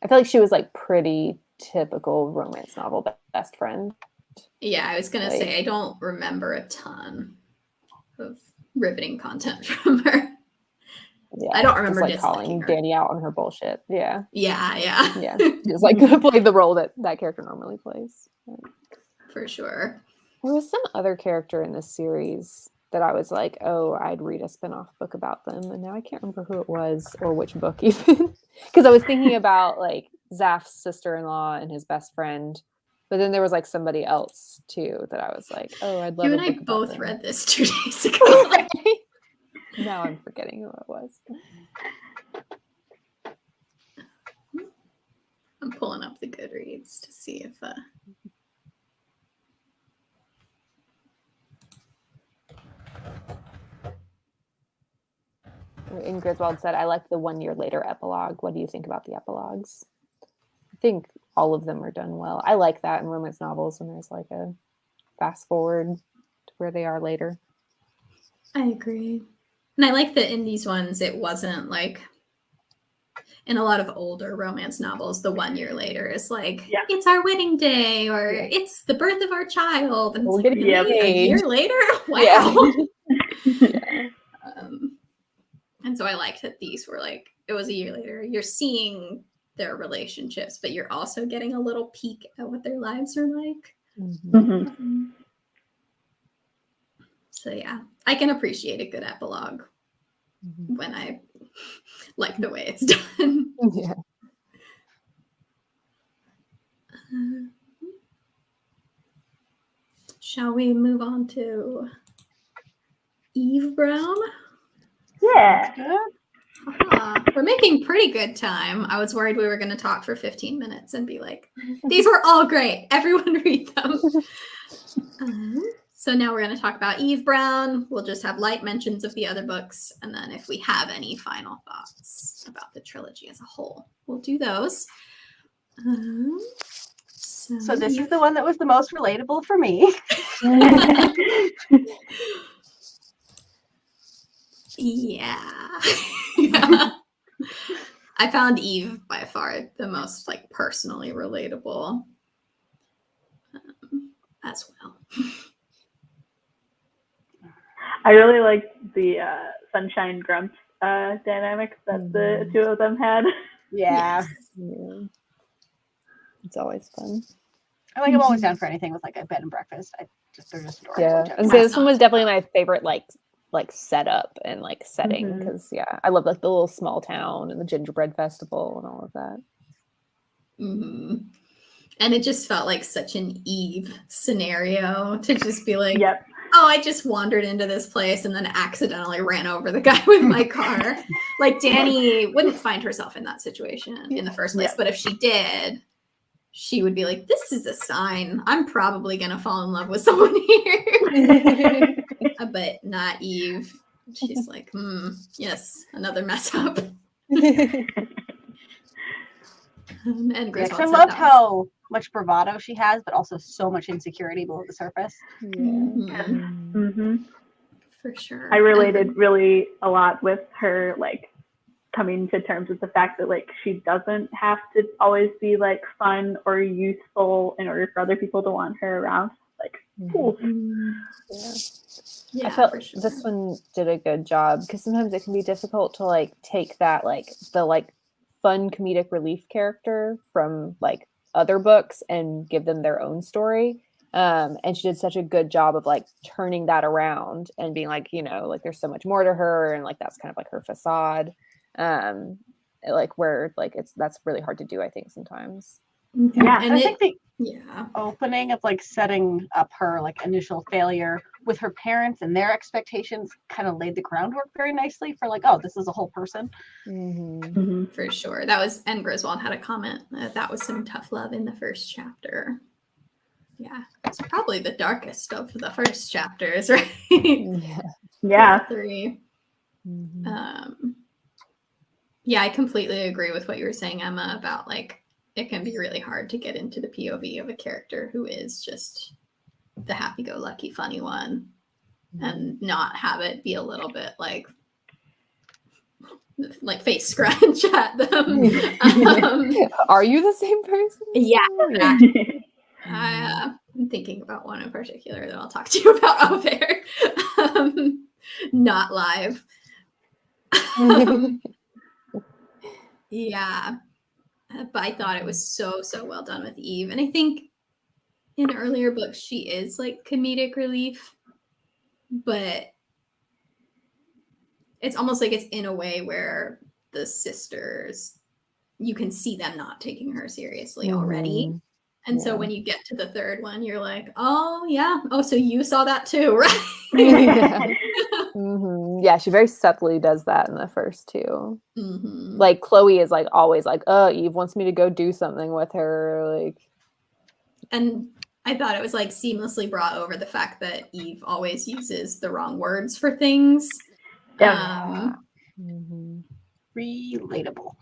I feel like she was like pretty typical romance novel best friend. Yeah, I was gonna say I don't remember a ton of riveting content from her. Yeah, I don't remember just like calling Dani out on her bullshit. Yeah, yeah. Just like played the role that character normally plays. For sure. There was some other character in this series that I was like, oh, I'd read a spinoff book about them, and now I can't remember who it was or which book even, because I was thinking about like Zaph's sister-in-law and his best friend, but then there was like somebody else too that I was like, oh, I'd love. You a and I book about both them. read this 2 days ago. Now I'm forgetting who it was. I'm pulling up the Goodreads to see if And Griswold said, I like the 1 year later epilogue. What do you think about the epilogues? I think all of them are done well. I like that in romance novels when there's like a fast forward to where they are later. I agree. And I like that in these ones, it wasn't like in a lot of older romance novels, the 1 year later is like, it's our wedding day or it's the birth of our child. And it's like, really? A year later? Wow. And so I liked that these were like, it was a year later. You're seeing their relationships, but you're also getting a little peek at what their lives are like. So yeah, I can appreciate a good epilogue when I like the way it's done. Yeah. Shall we move on to Eve Brown? Yeah. We're making pretty good time. I was worried we were going to talk for 15 minutes and be like, these were all great. Everyone read them. So now we're going to talk about Eve Brown. We'll just have light mentions of the other books. And then if we have any final thoughts about the trilogy as a whole, we'll do those. So this is the one that was the most relatable for me. Yeah. I found Eve by far the most like personally relatable as well. I really liked the Sunshine Grumps dynamic that the two of them had. Yeah. It's always fun. I'm always down for anything with like a bed and breakfast. They're just adorable. Yeah. And this one was definitely my favorite like setup and like setting because I love like the little small town and the gingerbread festival and all of that. And it just felt like such an Eve scenario to just be like, oh, I just wandered into this place and then accidentally ran over the guy with my car. Like Dani wouldn't find herself in that situation in the first place, but if she did, she would be like, this is a sign. I'm probably going to fall in love with someone here. But not Eve. She's like, yes, another mess up. And I love how much bravado she has, but also so much insecurity below the surface. For sure. I related really a lot with her, like, coming to terms with the fact that like she doesn't have to always be like fun or useful in order for other people to want her around. Like, cool. I felt this one did a good job because sometimes it can be difficult to like take that like the like fun comedic relief character from like other books and give them their own story. And she did such a good job of like turning that around and being like, you know, like there's so much more to her and like that's kind of like her facade. Like where like that's really hard to do, I think, sometimes. Yeah, and I think the opening of like setting up her like initial failure with her parents and their expectations kind of laid the groundwork very nicely for like, oh, this is a whole person. For sure. That was, and Griswold had a comment that was some tough love in the first chapter. Yeah, it's probably the darkest of the first chapters, right? Yeah. 3. Yeah, I completely agree with what you were saying, Emma, about like it can be really hard to get into the POV of a character who is just the happy-go-lucky funny one and not have it be a little bit like like face scrunch at them. Are you the same person? Yeah. I'm thinking about one in particular that I'll talk to you about off air. Not live. Yeah. But I thought it was so well done with Eve. And I think in earlier books, she is like comedic relief, but it's almost like it's in a way where the sisters, you can see them not taking her seriously already. And so when you get to the third one, you're like, oh yeah. Oh, so you saw that too, right? Yeah, she very subtly does that in the first two. Like Chloe is like always like, oh, Eve wants me to go do something with her. Like, and I thought it was like seamlessly brought over the fact that Eve always uses the wrong words for things. Yeah. Relatable.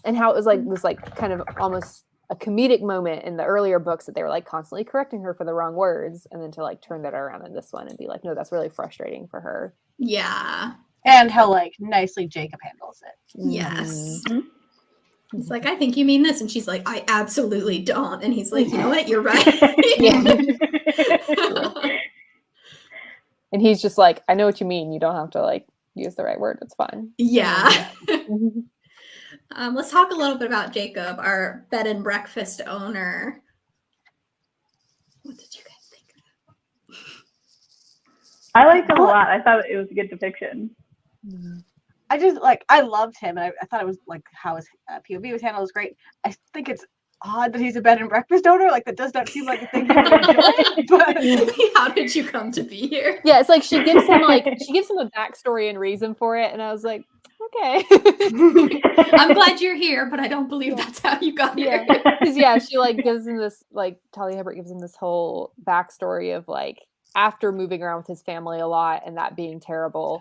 And how it was like this like kind of almost a comedic moment in the earlier books that they were like constantly correcting her for the wrong words, and then to like turn that around in this one and be like, no, that's really frustrating for her. Yeah. And how like nicely Jacob handles it. Yes. He's like, I think you mean this. And she's like, I absolutely don't. And he's like, you know what? You're right. And he's just like, I know what you mean. You don't have to like use the right word. It's fine. Yeah. Let's talk a little bit about Jacob, our bed and breakfast owner. What did you guys think of him? I liked him a lot. I thought it was a good depiction. I just like, I loved him, and I thought it was like how his POV was handled was great. I think it's odd that he's a bed and breakfast owner. Like, that does not seem like a thing he would enjoy. But how did you come to be here? Yeah, it's like she gives him a backstory and reason for it, and I was like, okay. I'm glad you're here, but I don't believe that's how you got here. Because she like gives him this, like Talia Hibbert gives him this whole backstory of like after moving around with his family a lot and that being terrible,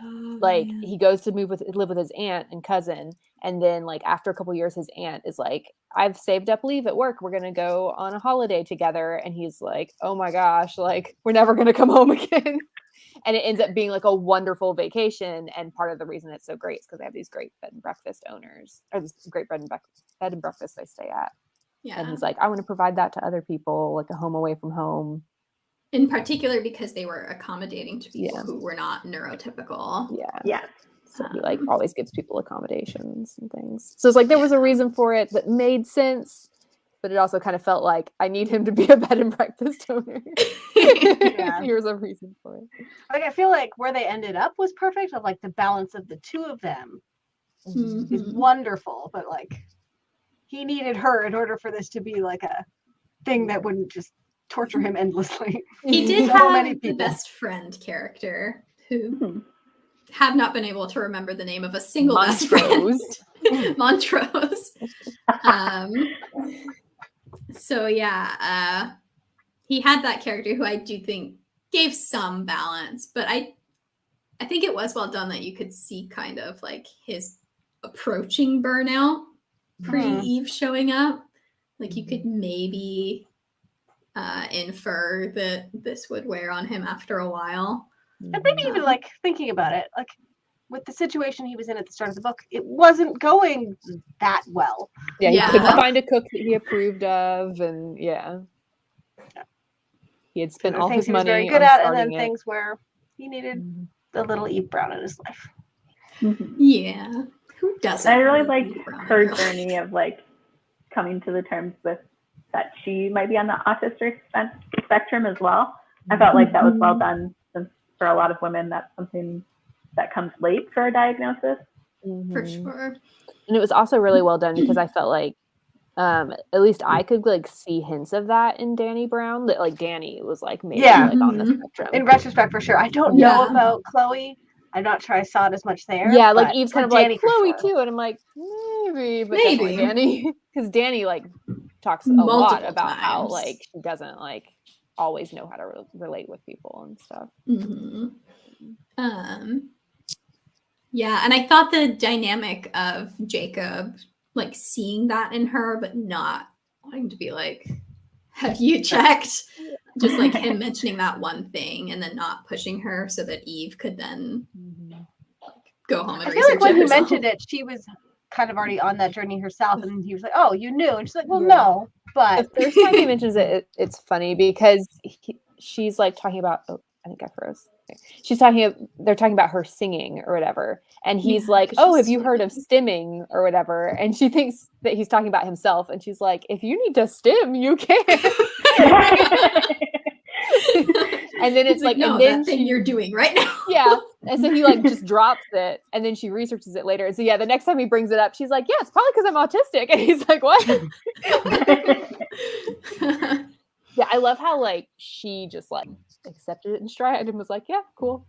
he goes to live with his aunt and cousin, and then like after a couple years his aunt is like, I've saved up leave at work, we're gonna go on a holiday together, and he's like, oh my gosh, like we're never gonna come home again. And it ends up being like a wonderful vacation, and part of the reason it's so great is because they have these great bed and breakfast owners, or this great bed and breakfast they stay at. And he's like, I want to provide that to other people, like a home away from home. In particular, because they were accommodating to people who were not neurotypical. Yeah. So he like always gives people accommodations and things. So it's like there was a reason for it that made sense, but it also kind of felt like I need him to be a bed and breakfast owner. Here's a reason for it. Like, I feel like where they ended up was perfect. Of like the balance of the two of them is wonderful, but like he needed her in order for this to be like a thing that wouldn't just torture him endlessly. He did have the best friend character who have not been able to remember the name of a single best friend. Montrose. So yeah, he had that character who I do think gave some balance, but I think it was well done that you could see kind of like his approaching burnout pre-Eve showing up. Like you could maybe infer that this would wear on him after a while. And maybe even like thinking about it, like with the situation he was in at the start of the book, it wasn't going that well. Yeah, he couldn't find a cook that he approved of, and he had spent all his money. He was very good at, and then things where he needed a little Eve Brown in his life. Yeah, who doesn't? I really liked her journey of like coming to the terms with that she might be on the autistic spectrum as well. I felt like that was well done, since for a lot of women that's something that comes late for a diagnosis. For sure. And it was also really well done because I felt like at least I could like see hints of that in Dani Brown, that like Dani was like maybe like on the spectrum. In retrospect, for sure. I don't know about Chloe. I'm not sure I saw it as much there. Yeah, like Eve's kind of like Dani Chloe too, and I'm like maybe, but definitely Dani, because Dani like talks a lot about how like she doesn't like always know how to relate with people and stuff. Yeah, and I thought the dynamic of Jacob like seeing that in her but not wanting to be like Have you checked? Just like him mentioning that one thing and then not pushing her so that Eve could then go home and I feel like when he herself. mentioned it, she was kind of already on that journey herself, and he was like, "Oh, you knew," and she's like, "Well, Yeah. no, but The first time he mentions it, it's funny because she's like talking about. Oh, I think I froze. She's they're talking about her singing or whatever, and he's Yeah, like, 'cause "Oh, she's have you heard of stimming or whatever?" And she thinks that he's talking about himself, and she's like, "If you need to stim, you can." And then it's like, no, and then that thing you're doing right now. yeah. And so he like just drops it, and then she researches it later. And so yeah, the next time he brings it up, she's like, "Yeah, it's probably because I'm autistic." And he's like, "What?" Yeah, I love how like she just like accepted it in stride and was like, "Yeah, cool."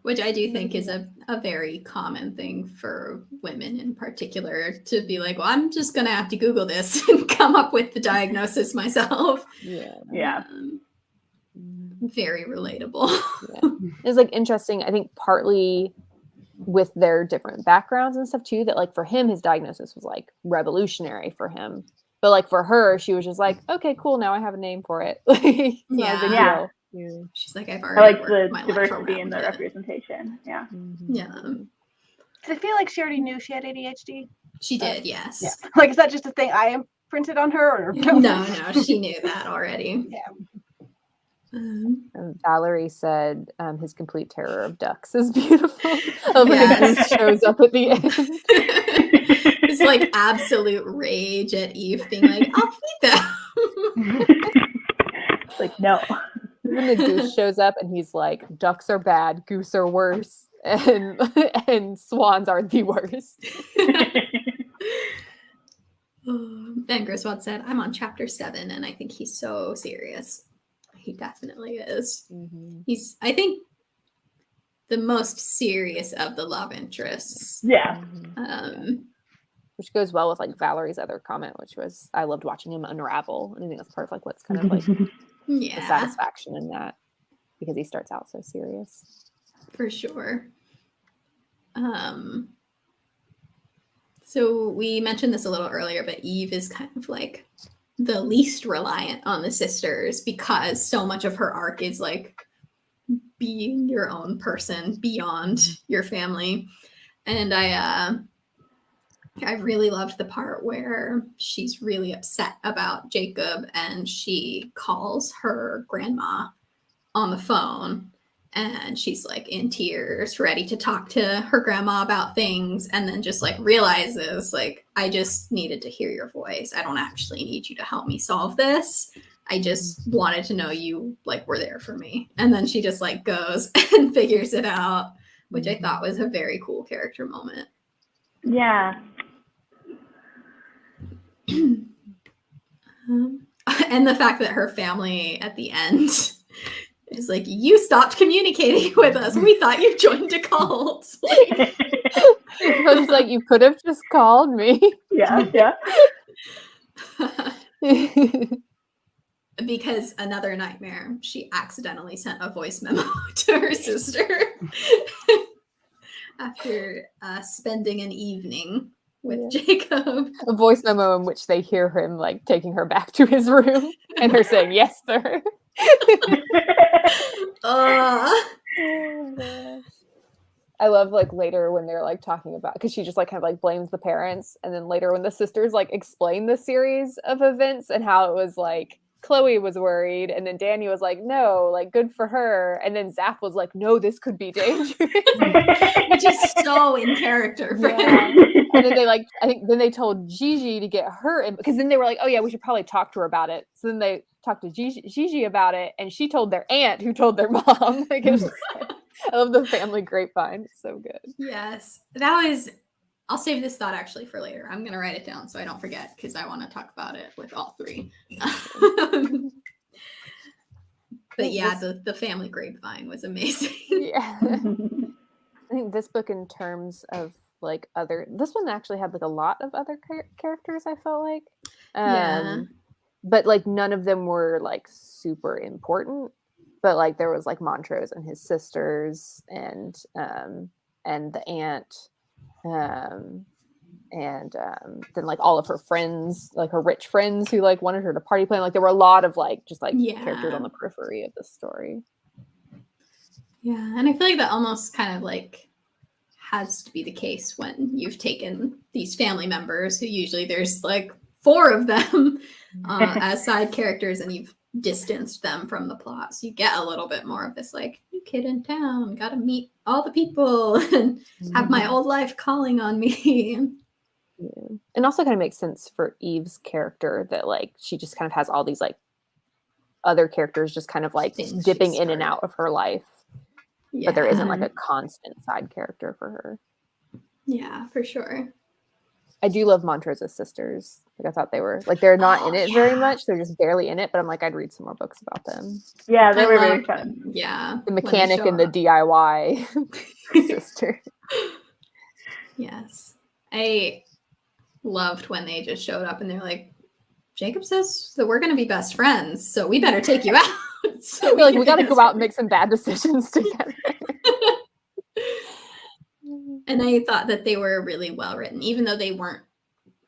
Which I do think is a very common thing for women in particular to be like, well, I'm just going to have to Google this and come up with the diagnosis myself. Yeah. Very relatable. Yeah. It's like interesting, I think partly with their different backgrounds and stuff too, that like for him, his diagnosis was like revolutionary for him. But like for her, she was just like, okay, cool, now I have a name for it. Like, it's not a big Yeah. deal. Yeah. She's like, I've I already like worked the my life diversity in around the it. representation. Yeah. Yeah, I feel like she already knew she had ADHD. she did. Yes. Yeah. Like, is that just a thing I imprinted on her? Or No, she knew that already. Yeah. Valerie said his complete terror of ducks is beautiful. When Yes. the goose shows up at the end. It's like absolute rage at Eve being like, I'll feed them. It's like, no. When the goose shows up and he's like, ducks are bad, goose are worse, and swans are the worst. Ben Griswold said, I'm on chapter 7 and I think he's so serious. He definitely is. He's, I think, the most serious of the love interests. Yeah. Which goes well with like Valerie's other comment, which was, I loved watching him unravel. And I think that's part of like what's kind of like the satisfaction in that, because he starts out so serious. For sure. So we mentioned this a little earlier, but Eve is kind of like the least reliant on the sisters because so much of her arc is like being your own person beyond your family. And I really loved the part where she's really upset about Jacob and she calls her grandma on the phone and she's like in tears, ready to talk to her grandma about things, and then just like realizes like, I just needed to hear your voice. I don't actually need you to help me solve this. I just wanted to know you like were there for me. And then she just like goes and figures it out, which I thought was a very cool character moment. Yeah. And the fact that her family at the end is like, you stopped communicating with us. We thought you joined a cult. Like, I was like, you could have just called me. Yeah. Because another nightmare, she accidentally sent a voice memo to her sister after spending an evening with Jacob. A voice memo in which they hear him like taking her back to his room and her saying, yes, sir. Oh my gosh. I love like later when they're like talking about, because she just like kind of like blames the parents, and then later when the sisters like explain the series of events and how it was like Chloe was worried, and then Danny was like, no, like good for her, and then Zaph was like, no, this could be dangerous. Which is so in character for him. And then they like, I think then they told Gigi to get her, because then they were like, oh yeah, we should probably talk to her about it. So then they talked to Gigi about it, and she told their aunt, who told their mom. Like, it's just, like, I love the family grapevine. It's so good. Yes, that was. I'll save this thought actually for later. I'm gonna write it down so I don't forget, because I want to talk about it with all three. But yeah, the family grapevine was amazing. Yeah. I think this book, in terms of like this one actually had like a lot of other characters, I felt like. But like none of them were like super important. But like there was like Montrose and his sisters and the aunt. And then like all of her friends, like her rich friends who like wanted her to party plan. Like there were a lot of like just like characters on the periphery of the story. Yeah, and I feel like that almost kind of like has to be the case when you've taken these family members who usually there's like 4 of them as side characters, and you've distanced them from the plot. So you get a little bit more of this like, new kid in town, gotta meet all the people and have my old life calling on me. Yeah. And also kind of makes sense for Eve's character that like she just kind of has all these like other characters just kind of like dipping in and out of her life. Yeah. But there isn't like a constant side character for her. Yeah, for sure. I do love Montrose's sisters. Like I thought they were like they're not in it very much. They're just barely in it, but I'm like I'd read some more books about them. Yeah, they were very fun. Yeah. The mechanic and the DIY sister. Yes. I loved when they just showed up and they're like, Jacob says that we're going to be best friends, so we better take you out. So we got to go out and make some bad decisions together. And I thought that they were really well written, even though they weren't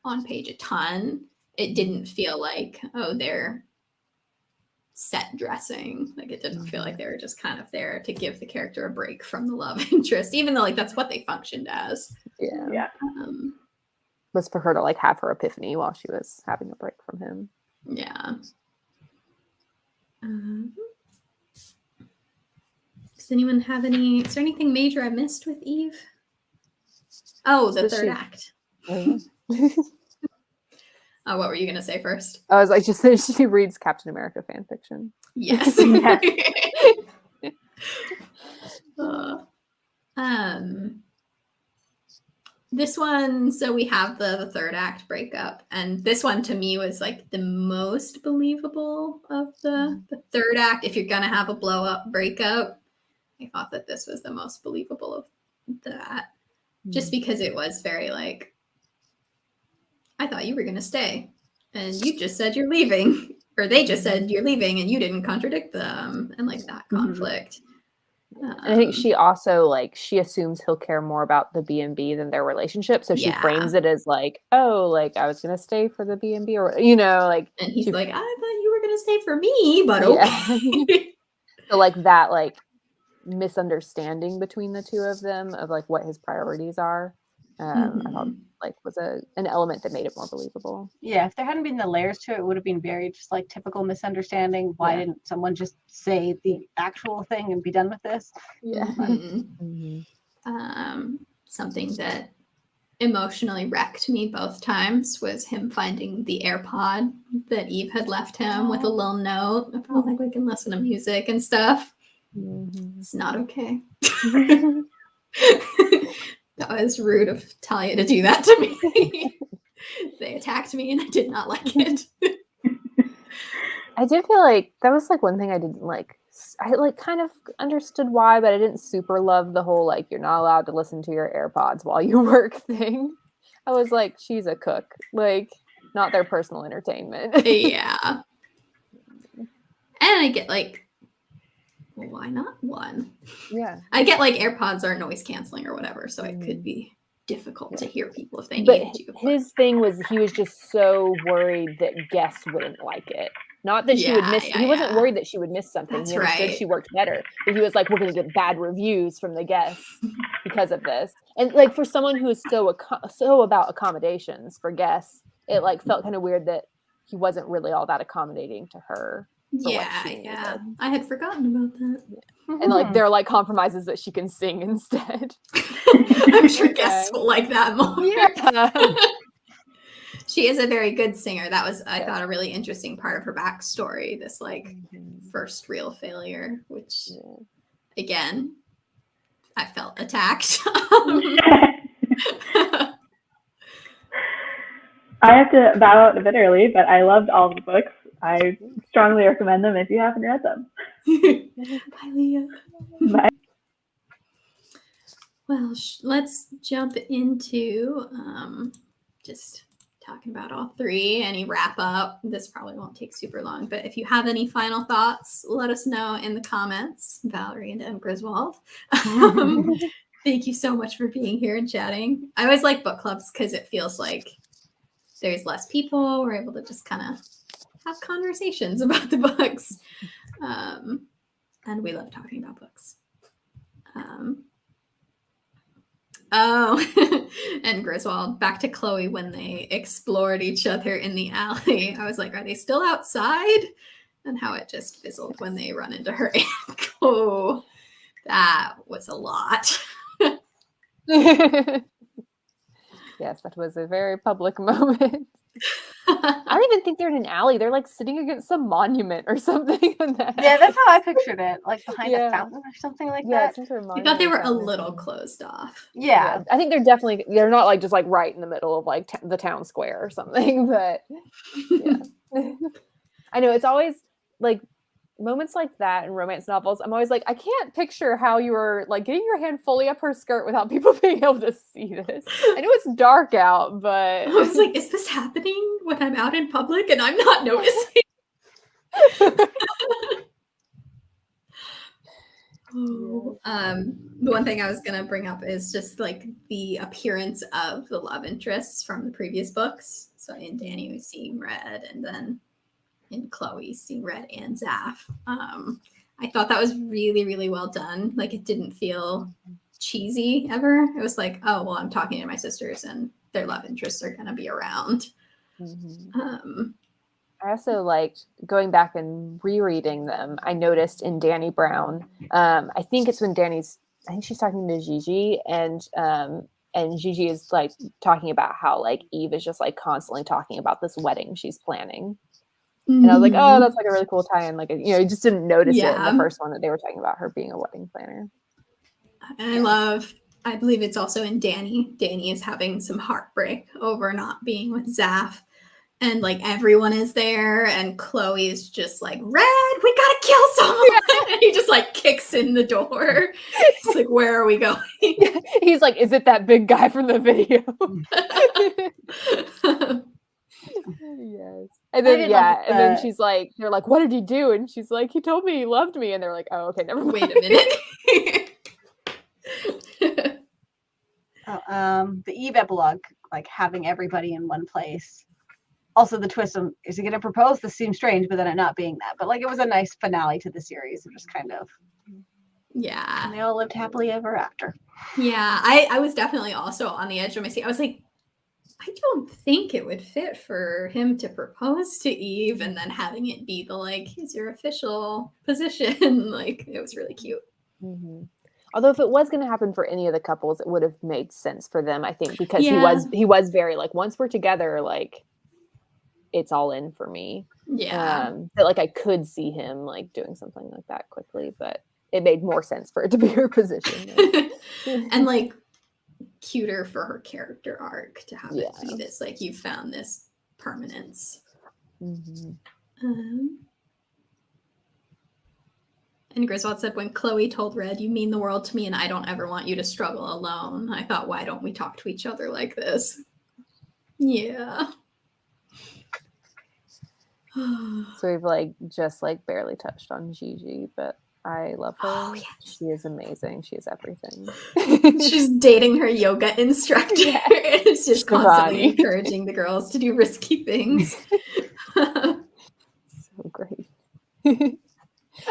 on page a ton. It didn't feel like, oh, they're set dressing. Like it didn't feel like they were just kind of there to give the character a break from the love interest, even though like that's what they functioned as. Yeah. Was for her to like have her epiphany while she was having a break from him. Yeah. Does anyone have any? Is there anything major I missed with Eve? Oh, the third act. What were you gonna say first? I was like, just that she reads Captain America fan fiction. Yes. This one, so we have the third act breakup, and this one to me was like the most believable of the third act. If you're gonna have a blow up breakup, I thought that this was the most believable of that, just because it was very like, I thought you were gonna stay, and you just said you're leaving, or they just said you're leaving, and you didn't contradict them, and like that conflict. And I think she also like she assumes he'll care more about the B&B than their relationship, so she frames it as like, oh, like I was gonna stay for the B&B, or like, and he's like, I thought you were gonna stay for me, but okay. So like that like misunderstanding between the two of them of like what his priorities are, I thought like was an element that made it more believable. Yeah, if there hadn't been the layers to it, it would have been very just like typical misunderstanding. Why didn't someone just say the actual thing and be done with this? Something that emotionally wrecked me both times was him finding the AirPod that Eve had left him with a little note about like we can listen to music and stuff. It's not okay. That was rude of Talia to do that to me. They attacked me and I did not like it. I did feel like that was like one thing I didn't like. I like kind of understood why, but I didn't super love the whole like you're not allowed to listen to your AirPods while you work thing. I was like, she's a cook, like not their personal entertainment. Yeah. And I get like, well, why not one? Yeah. I get like AirPods are noise canceling or whatever, so it could be difficult to hear people if they needed to. His thing was he was just so worried that guests wouldn't like it. Not that she would miss. He wasn't worried that she would miss something. That's he understood she worked better, but he was like, "We're going to get bad reviews from the guests because of this." And like for someone who is so about accommodations for guests, it like felt kind of weird that he wasn't really all that accommodating to her. Yeah. I had forgotten about that. And like there are like compromises that she can sing instead. I'm sure guests will like that more. Yeah. She is a very good singer. That was, I thought, a really interesting part of her backstory. This like first real failure, which again, I felt attacked. I have to bow out a bit early, but I loved all of the books. I strongly recommend them if you haven't read them. Bye, Leah. Bye. Well, let's jump into just talking about all three. Any wrap up? This probably won't take super long, but if you have any final thoughts, let us know in the comments. Valerie and M. Griswold. Thank you so much for being here and chatting. I always like book clubs because it feels like there's less people. We're able to just kind of have conversations about the books. And we love talking about books. And Griswold, back to Chloe when they explored each other in the alley. I was like, are they still outside? And how it just fizzled when they run into her ankle. That was a lot. Yes, that was a very public moment. I don't even think they're in an alley. They're like sitting against some monument or something. Yeah, that's how I pictured it, like behind a fountain or something like that. Some sort of I thought they were a monument. little closed off. Yeah. I think they're not like just like right in the middle of like the town square or something, but yeah. I know it's always like moments like that in romance novels. I'm always like, I can't picture how you were like getting your hand fully up her skirt without people being able to see this. I know it's dark out, but I was like, is this happening when I'm out in public and I'm not noticing? The one thing I was gonna bring up is just like the appearance of the love interests from the previous books. So in Dani, we've seen Red, and then in Chloe, seen Red and Zaf. I thought that was really, really well done. Like it didn't feel cheesy ever. It was like, oh well, I'm talking to my sisters, and their love interests are gonna be around. I also liked going back and rereading them. I noticed in Dani Brown, I think it's when I think she's talking to Gigi, and Gigi is like talking about how like Eve is just like constantly talking about this wedding she's planning. And I was like, oh, that's like a really cool tie-in. Like, you just didn't notice it in the first one that they were talking about her being a wedding planner. And I believe it's also in Dani. Dani is having some heartbreak over not being with Zaf. And like everyone is there, and Chloe is just like, Red, we gotta kill someone. And he just like kicks in the door. He's like, where are we going? He's like, is it that big guy from the video? Yes. And then and then she's like, they're like, what did he do? And she's like, he told me he loved me. And they're like, oh, okay, never mind. Wait a minute. The Eve epilogue, like having everybody in one place. Also the twist on, is he gonna propose? This seems strange, but then it not being that. But like it was a nice finale to the series of just kind of and they all lived happily ever after. Yeah, I was definitely also on the edge of my seat. I was like, I don't think it would fit for him to propose to Eve and then having it be the like, here's your official position. Like it was really cute. Although if it was going to happen for any of the couples, it would have made sense for them, I think, because he was very like, once we're together, like it's all in for me. But like I could see him like doing something like that quickly, but it made more sense for it to be her position. And like cuter for her character arc to have it be this like you found this permanence. And Griswold said, when Chloe told Red, you mean the world to me and I don't ever want you to struggle alone. I thought, why don't we talk to each other like this? Yeah. So we've like just like barely touched on Gigi, but I love her. Oh, yes. She is amazing. She is everything. She's dating her yoga instructor. It's just constantly Shivani. encouraging the girls to do risky things. So great.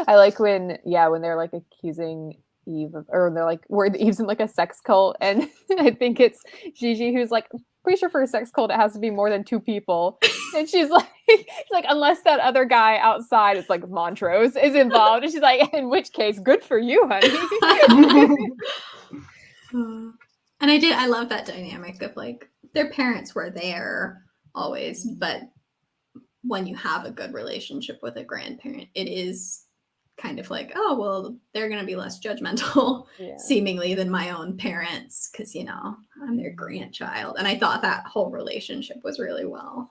I like when they're like accusing Eve of, or they're like worried that Eve's in like a sex cult, and I think it's Gigi who's like, pretty sure for a sex cult it has to be more than 2 people, and she's like unless that other guy outside is like Montrose is involved, and she's like, in which case good for you, honey. And I love that dynamic of like their parents were there always, but when you have a good relationship with a grandparent, it is kind of like, oh, well, they're going to be less judgmental seemingly than my own parents because, I'm their grandchild. And I thought that whole relationship was really well.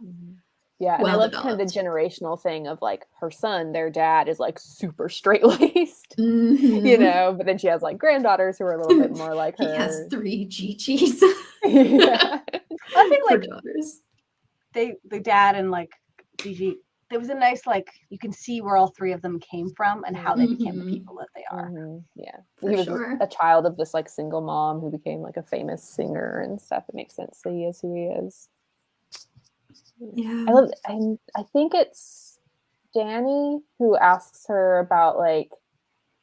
Yeah, and I love kind of the generational thing of like her son, their dad is like super straight-laced, but then she has like granddaughters who are a little bit more like her. He has 3 Gigi's. I think like daughters. The dad and like Gigi there was a nice, like, you can see where all three of them came from and how they became the people that they are. Yeah, For he was sure. a child of this like single mom who became like a famous singer and stuff. It makes sense that he is who he is. Yeah. I think it's Danny who asks her about like,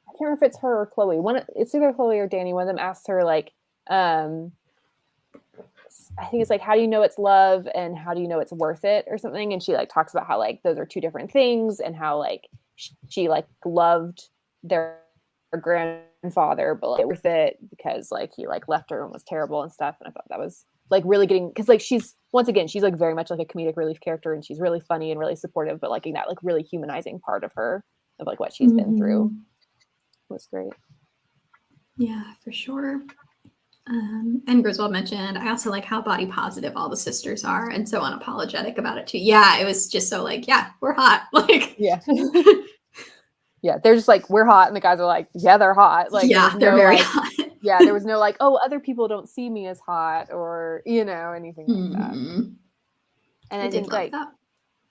I can't remember if it's her or Chloe. It's either Chloe or Danny. One of them asks her like, I think it's like, how do you know it's love and how do you know it's worth it or something? And she like talks about how like those are two different things and how like she like loved their grandfather, but like worth it because like he like left her and was terrible and stuff. And I thought that was like really getting, because like she's like very much like a comedic relief character and she's really funny and really supportive, but like in that like really humanizing part of her, of like what she's been through was great. Yeah, for sure. And Griswold mentioned, I also like how body positive all the sisters are and so unapologetic about it too. Yeah, it was just so like, yeah, we're hot. Like, yeah. Yeah, they're just like, we're hot. And the guys are like, yeah, they're hot. Like, yeah, they're very hot. Yeah, there was no like, oh, other people don't see me as hot or, you know, anything like that. And I think like, that.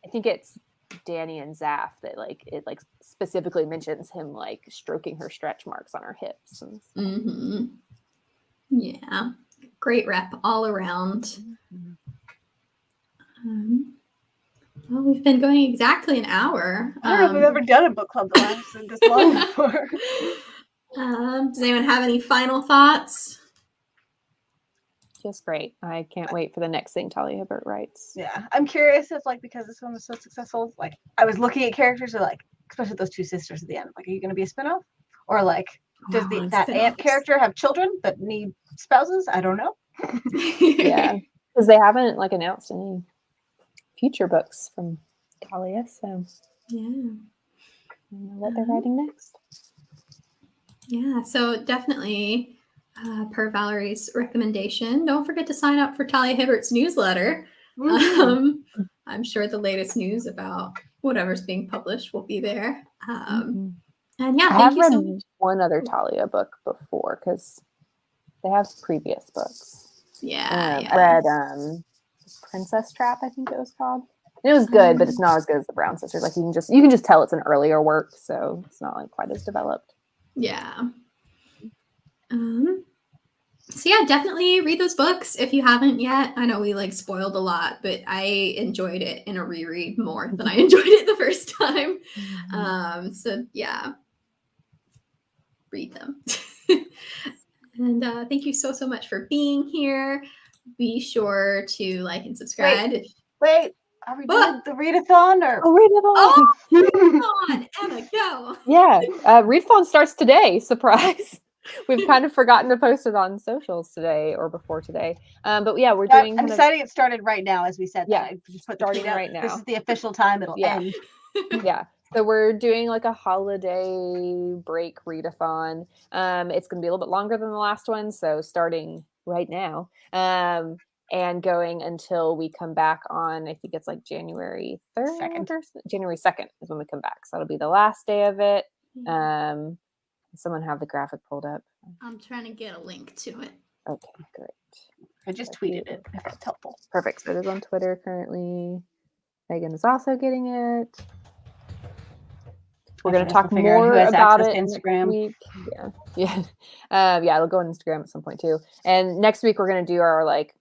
I think it's Danny and Zaf that like, it like specifically mentions him like stroking her stretch marks on her hips. And Yeah, great rep all around. Well, we've been going exactly an hour. I don't know if we've ever done a book club that lasted this long before. Does anyone have any final thoughts? Just great. I can't wait for the next thing Talia Hibbert writes. Yeah, I'm curious if like, because this one was so successful, like I was looking at characters, or like especially those two sisters at the end, like, are you going to be a spinoff, or like does that aunt character have children that need spouses? I don't know. Yeah, because they haven't like announced any future books from Talia, so yeah, I don't know what they're writing next. Yeah, so definitely per Valerie's recommendation, don't forget to sign up for Talia Hibbert's newsletter. I'm sure the latest news about whatever's being published will be there. And yeah, thank you so much. One other Talia book before because they have previous books. Yeah, I read Princess Trap, I think it was called. And it was good, but it's not as good as the Brown Sisters. Like you can just tell it's an earlier work, so it's not like quite as developed. Yeah. So yeah, definitely read those books if you haven't yet. I know we like spoiled a lot, but I enjoyed it in a reread more than I enjoyed it the first time. So yeah, read them. And thank you so much for being here. Be sure to like and subscribe. Wait. Are we doing the readathon or? Oh, readathon! Oh, readathon! Emma, go! Yeah, readathon starts today. Surprise! We've kind of forgotten to post it on socials today or before today. But yeah, we're doing. I'm deciding it started right now, as we said. Yeah, I just put starting right now. This is the official time. It'll end. Yeah. So we're doing like a holiday break readathon. It's going to be a little bit longer than the last one, so starting right now. And going until we come back on, I think it's like January 3rd or January 2nd is when we come back. So it'll be the last day of it. Someone have the graphic pulled up. I'm trying to get a link to it. Okay, great. I just tweeted it, if that's helpful. Perfect. So it is on Twitter currently. Megan is also getting it. We're going to talk more about it Instagram. Next week. Yeah, it'll go on Instagram at some point too. And next week we're going to do our like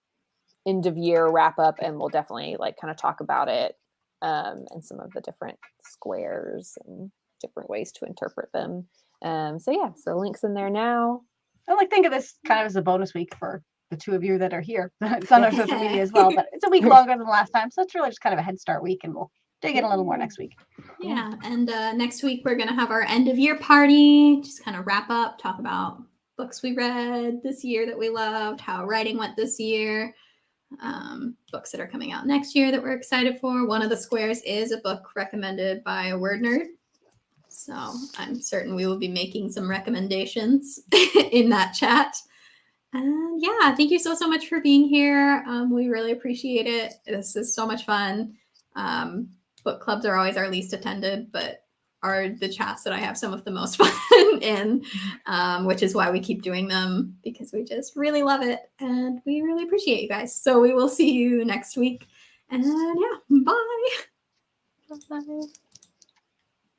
end of year wrap up, and we'll definitely like kind of talk about it and some of the different squares and different ways to interpret them. So links in there now. I like think of this kind of as a bonus week for the two of you that are here. It's on our social media as well, but it's a week longer than the last time, so it's really just kind of a head start week, and we'll dig in a little more next week. Yeah, and next week we're gonna have our end of year party, just kind of wrap up, talk about books we read this year that we loved, how writing went this year, books that are coming out next year that we're excited for. One of the squares is a book recommended by a word nerd, so I'm certain we will be making some recommendations in that chat. And yeah, thank you so much for being here. We really appreciate it. This is so much fun. Book clubs are always our least attended, but are the chats that I have some of the most fun in, which is why we keep doing them, because we just really love it and we really appreciate you guys. So we will see you next week. And yeah, bye. 5.